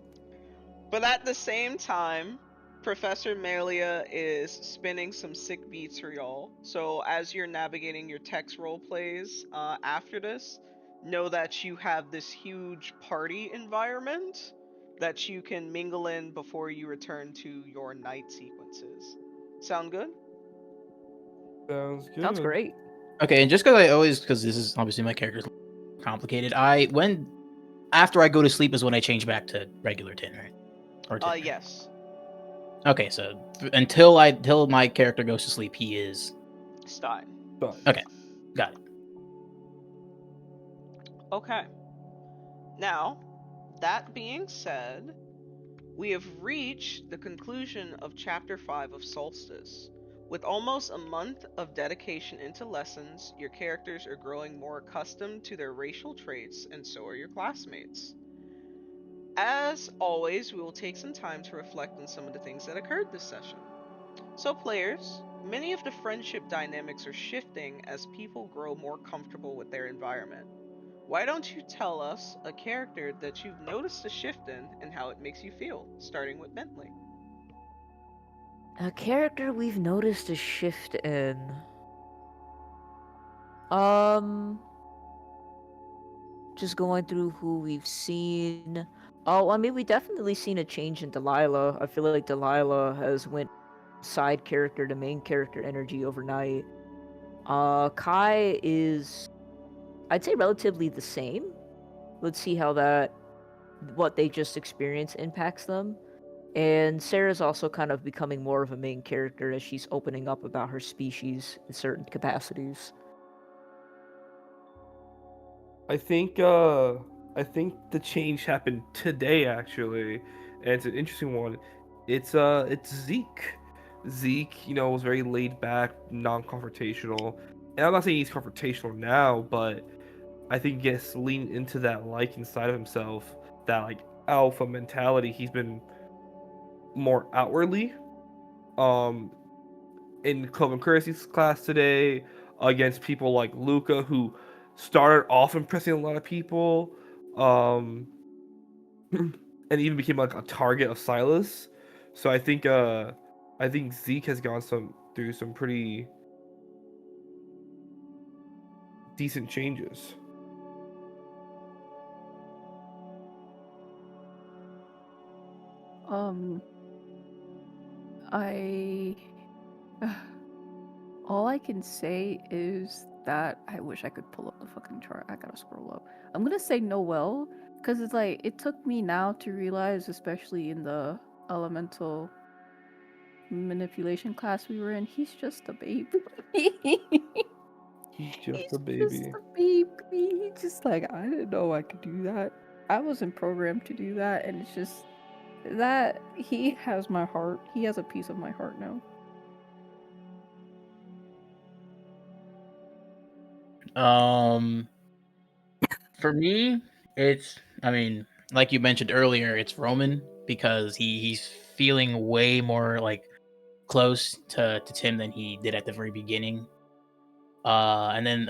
but at the same time, Professor Melia is spinning some sick beats for y'all. So as you're navigating your text role plays after this, know that you have this huge party environment that you can mingle in before you return to your night sequences. Sound good? Sounds Sounds good. great. Okay, and just because this is obviously my character's complicated, after I go to sleep is when I change back to regular Tin, right? Or Tin. Right? Yes. Okay, so till my character goes to sleep, he is Stein. Done. okay. Got it. Okay. Now, that being said, we have reached the conclusion of Chapter 5 of Solstice. With almost a month of dedication into lessons, your characters are growing more accustomed to their racial traits, and so are your classmates. As always, we will take some time to reflect on some of the things that occurred this session. So, players, many of the friendship dynamics are shifting as people grow more comfortable with their environment. Why don't you tell us a character that you've noticed a shift in and how it makes you feel, starting with Bentley? A character we've noticed a shift in. Um, just going through who we've seen. Oh, I mean, we definitely seen a change in Delilah. I feel like Delilah has went side character to main character energy overnight. Kai is, I'd say, relatively the same. Let's see how what they just experienced impacts them. And Sarah's also kind of becoming more of a main character as she's opening up about her species in certain capacities. I think the change happened today actually, and it's an interesting one. It's Zeke. Zeke, was very laid back, non-confrontational. And I'm not saying he's confrontational now, but I think he gets leaned into that like inside of himself, that like alpha mentality. He's been more outwardly. Um in Club and Currency's class today against people like Luca, who started off impressing a lot of people, um, and even became like a target of Silas. So I think Zeke has gone through some pretty decent changes. Um, I all I can say is that I wish I could pull up the fucking chart. I gotta scroll up. I'm gonna say Noel because it's like it took me now to realize, especially in the elemental manipulation class we were in, he's just a baby. He's just He's a just baby. a baby. He's just like, I didn't know I could do that. I wasn't programmed to do that, and it's just that he has my heart. He has a piece of my heart now. Um, for me, it's I mean, like you mentioned earlier, it's Roman because he's feeling way more like close to Tim than he did at the very beginning. And then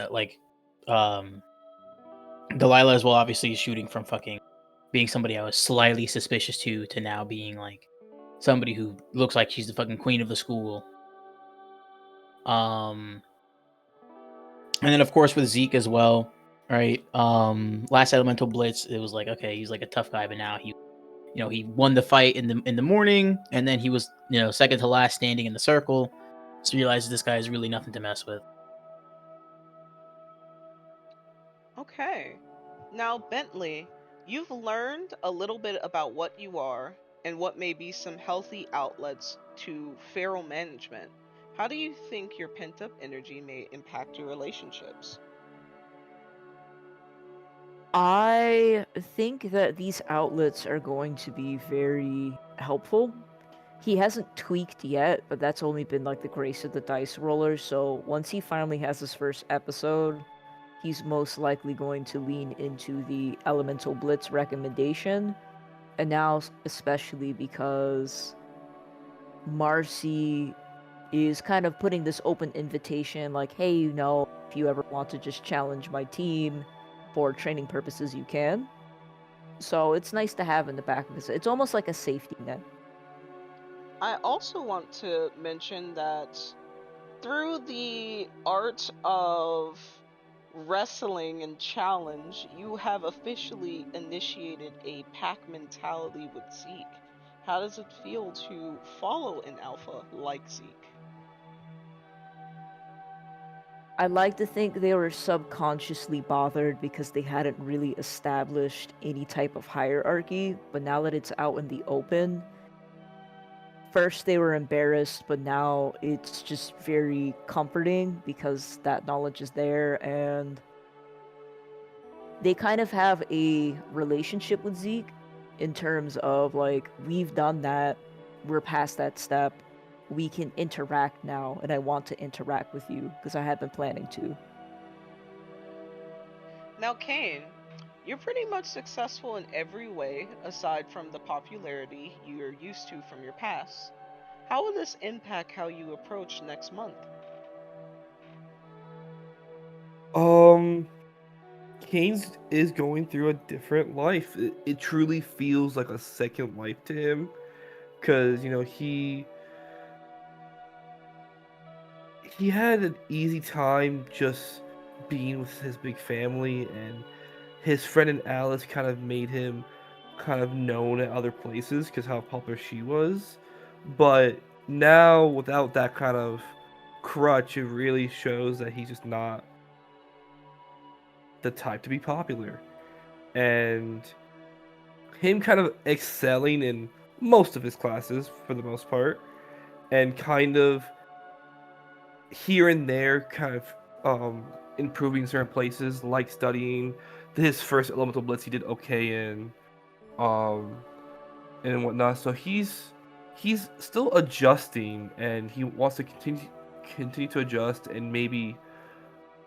Delilah as well, obviously shooting from fucking being somebody I was slightly suspicious to now being like somebody who looks like she's the fucking queen of the school. Um, and then of course with Zeke as well, right? Last Elemental Blitz, it was like okay, he's like a tough guy, but now he won the fight in the morning, and then he was second to last standing in the circle. So you realize this guy is really nothing to mess with. Okay. Now, Bentley, you've learned a little bit about what you are and what may be some healthy outlets to feral management. How do you think your pent up energy may impact your relationships? I think that these outlets are going to be very helpful. He hasn't tweaked yet, but that's only been like the grace of the dice roller. So once he finally has his first episode, he's most likely going to lean into the Elemental Blitz recommendation. And now, especially because Marcy is kind of putting this open invitation like, hey, if you ever want to just challenge my team for training purposes, you can. So it's nice to have in the back of his. It's almost like a safety net. I also want to mention that through the art of wrestling and challenge, you have officially initiated a pack mentality with Zeke. How does it feel to follow an alpha like Zeke? I like to think they were subconsciously bothered because they hadn't really established any type of hierarchy, but now that it's out in the open, first they were embarrassed, but now it's just very comforting because that knowledge is there, and they kind of have a relationship with Zeke in terms of like, we've done that, we're past that step, we can interact now, and I want to interact with you because I have been planning to. Now, Cain, you're pretty much successful in every way aside from the popularity you're used to from your past. How will this impact how you approach next month? Um, Kane's is going through a different life. It truly feels like a second life to him, because he had an easy time just being with his big family, and his friend and Alice kind of made him kind of known at other places because how popular she was. But now, without that kind of crutch, it really shows that he's just not the type to be popular. And him kind of excelling in most of his classes for the most part, and kind of here and there kind of improving certain places, like studying his first Elemental Blitz he did okay in, um, and whatnot. So he's still adjusting, and he wants to continue to adjust and maybe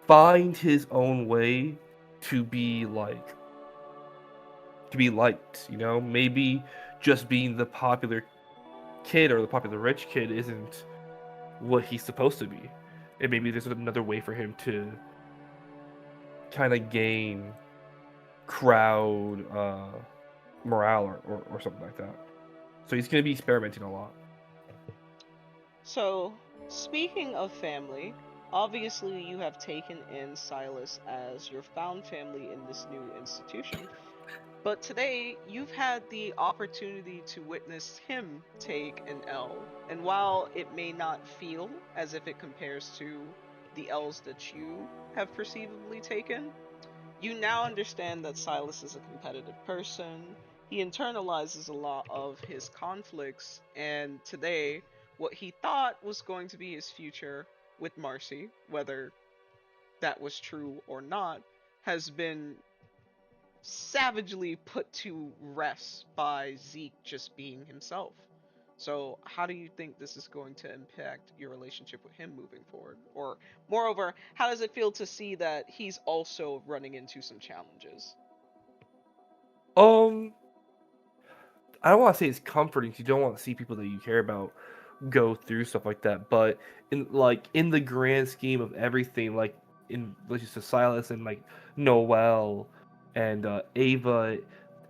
find his own way to be like to be liked. Maybe just being the popular kid or the popular rich kid isn't what he's supposed to be, and maybe there's another way for him to kind of gain crowd morale or something like that. So he's going to be experimenting a lot. So, speaking of family, obviously you have taken in Silas as your found family in this new institution. But today, you've had the opportunity to witness him take an L. And while it may not feel as if it compares to the L's that you have perceivably taken, you now understand that Silas is a competitive person. He internalizes a lot of his conflicts, and today, what he thought was going to be his future with Marcy, whether that was true or not, has been savagely put to rest by Zeke just being himself. So, how do you think this is going to impact your relationship with him moving forward? Or, moreover, how does it feel to see that he's also running into some challenges? Um, I don't want to say it's comforting. 'Cause you don't want to see people that you care about go through stuff like that. But in the grand scheme of everything, like in let's just say Silas and like Noel and Ava,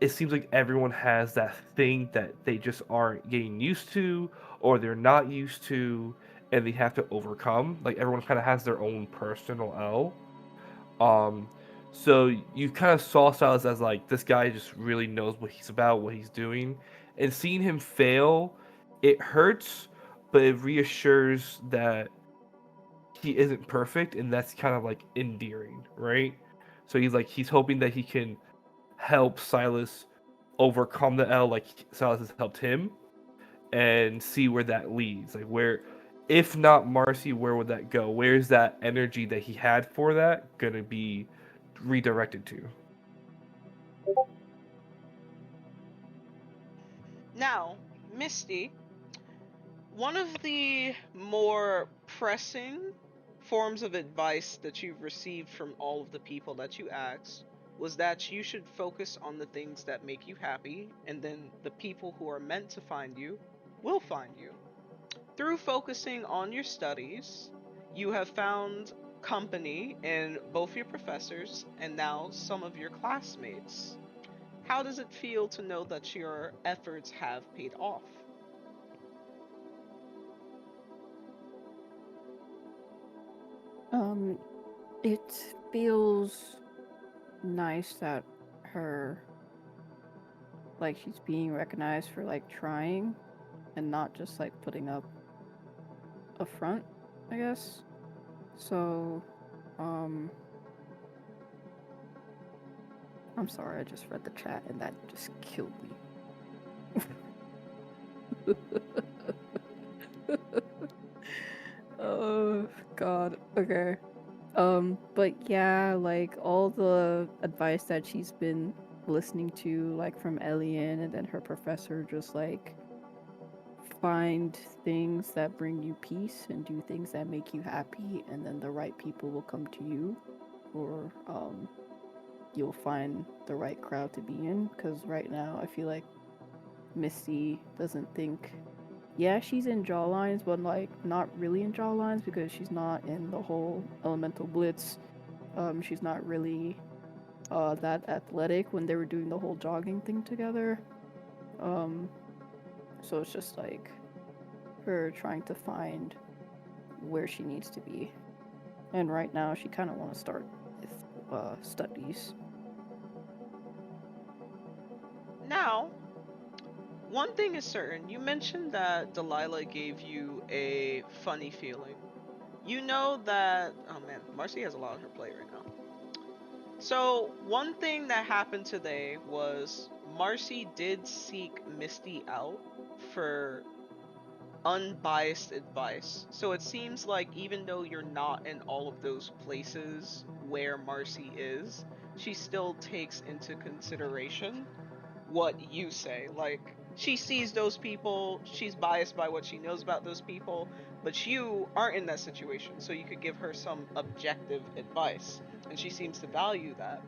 it seems like everyone has that thing that they just aren't getting used to, or they're not used to, and they have to overcome. Like everyone kind of has their own personal L. Um, so you kind of saw Silas as like this guy just really knows what he's about, what he's doing, and seeing him fail, it hurts, but it reassures that he isn't perfect, and that's kind of like endearing, right? So he's hoping that he can help Silas overcome the L like Silas has helped him, and see where that leads. Like where, if not Marcy, where would that go? Where's that energy that he had for that gonna be redirected to? Now, Misty, one of the more pressing forms of advice that you've received from all of the people that you asked was that you should focus on the things that make you happy, and then the people who are meant to find you will find you. Through focusing on your studies, you have found company in both your professors and now some of your classmates. How does it feel to know that your efforts have paid off? Um, it feels nice that her, like, she's being recognized for, like, trying and not just, like, putting up a front, I guess. So, I'm sorry, I just read the chat and that just killed me. Oh, God. Okay. But yeah, like all the advice that she's been listening to, like from Elian and then her professor, just like find things that bring you peace and do things that make you happy, and then the right people will come to you, or you'll find the right crowd to be in. Because right now, I feel like Misty doesn't think. Yeah, she's in jawlines, but like not really in jawlines because she's not in the whole Elemental Blitz. She's not really that athletic when they were doing the whole jogging thing together. Um, so it's just like her trying to find where she needs to be. And right now, she kind of want to start with studies. Now, one thing is certain. You mentioned that Delilah gave you a funny feeling. You know that. Oh man, Marcy has a lot on her plate right now. So, one thing that happened today was Marcy did seek Misty out for unbiased advice. So it seems like even though you're not in all of those places where Marcy is, she still takes into consideration what you say. Like, she sees those people, she's biased by what she knows about those people, but you aren't in that situation, so you could give her some objective advice, and she seems to value that.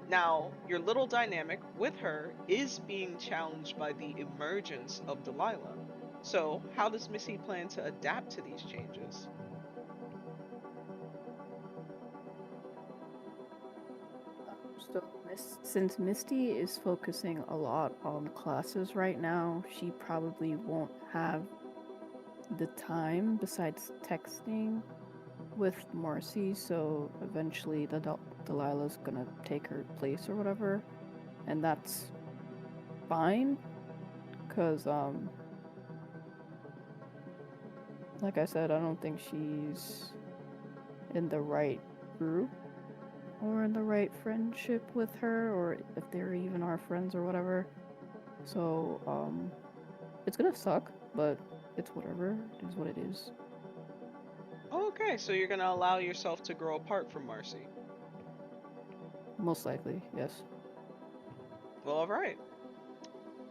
Now, your little dynamic with her is being challenged by the emergence of Delilah. So, how does Missy plan to adapt to these changes? So, since Misty is focusing a lot on classes right now, she probably won't have the time besides texting with Marcy. So eventually, Delilah's gonna take her place or whatever, and that's fine. Cause like I said, I don't think she's in the right group or in the right friendship with her, or if they're even our friends or whatever. So, it's gonna suck, but it's whatever. It is what it is. Okay, so you're gonna allow yourself to grow apart from Marcy. Most likely, yes. Well, all right.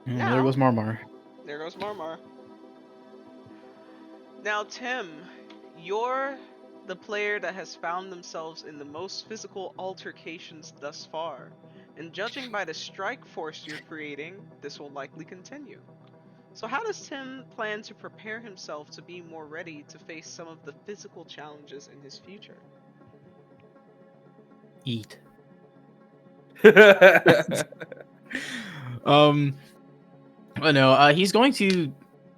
There Now, goes Marmar. there goes Marmar. Now, Tim, you're the player that has found themselves in the most physical altercations thus far, and judging by the strike force you're creating, this will likely continue. So, how does Tim plan to prepare himself to be more ready to face some of the physical challenges in his future? Eat. But no, he's going to.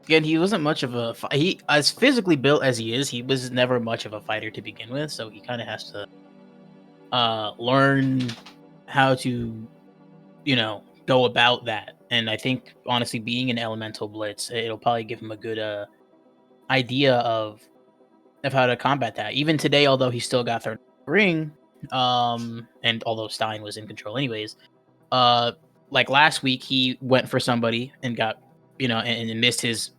Again, he wasn't much of a. He as physically built as he is, he was never much of a fighter to begin with. So he kind of has to learn how to, go about that. And I think honestly, being an Elemental Blitz, it'll probably give him a good idea of how to combat that. Even today, although he still got thrown in the ring, and although Stein was in control anyways, like last week he went for somebody and got, and missed his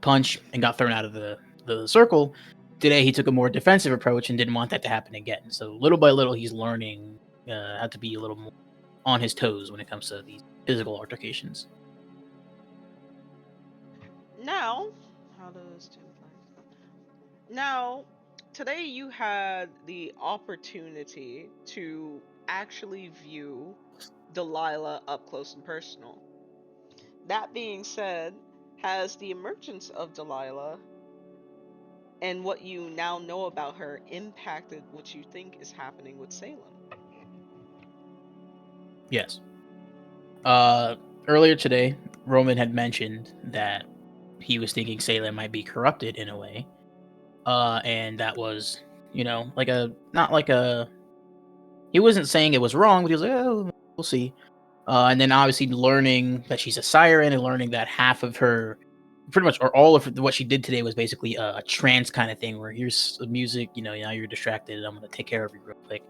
punch and got thrown out of the circle. Today he took a more defensive approach and didn't want that to happen again. So little by little he's learning how to be a little more on his toes when it comes to these physical altercations. Now, how does Tim plan? Now, today you had the opportunity to actually view Delilah up close and personal. That being said, has the emergence of Delilah and what you now know about her impacted what you think is happening with Salem? Yes. Earlier today, Roman had mentioned that he was thinking Salem might be corrupted in a way. And that was, like not like a, he wasn't saying it was wrong, but he was like, oh, we'll see. And then obviously learning that she's a siren and learning that half of her, pretty much, or all of what she did today was basically a trance kind of thing where here's the music, now you're distracted, I'm going to take care of you real quick.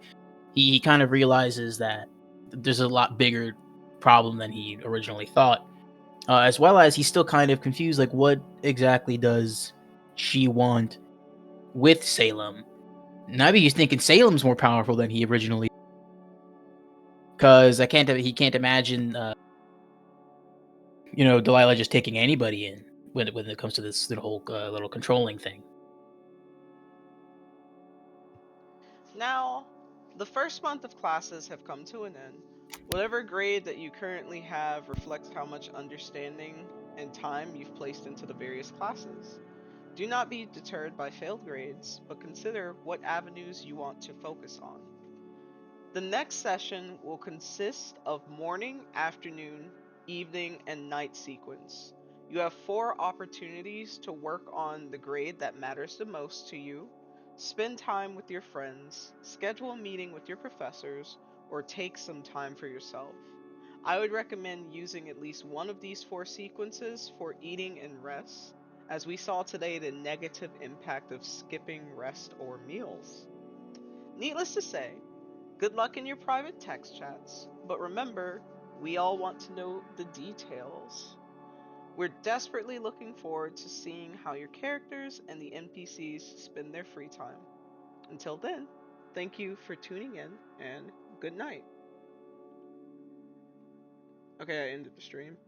He kind of realizes that there's a lot bigger problem than he originally thought. As well as he's still kind of confused, like what exactly does she want with Salem? Maybe he's thinking Salem's more powerful than he originally, because he can't imagine, Delilah just taking anybody in when it comes to this whole little controlling thing. Now, the first month of classes have come to an end. Whatever grade that you currently have reflects how much understanding and time you've placed into the various classes. Do not be deterred by failed grades, but consider what avenues you want to focus on. The next session will consist of morning, afternoon, evening, and night sequence. You have 4 opportunities to work on the grade that matters the most to you, spend time with your friends, schedule a meeting with your professors, or take some time for yourself. I would recommend using at least one of these 4 sequences for eating and rest, as we saw today the negative impact of skipping rest or meals. Needless to say, good luck in your private text chats, but remember, we all want to know the details. We're desperately looking forward to seeing how your characters and the NPCs spend their free time. Until then, thank you for tuning in, and good night. Okay, I ended the stream.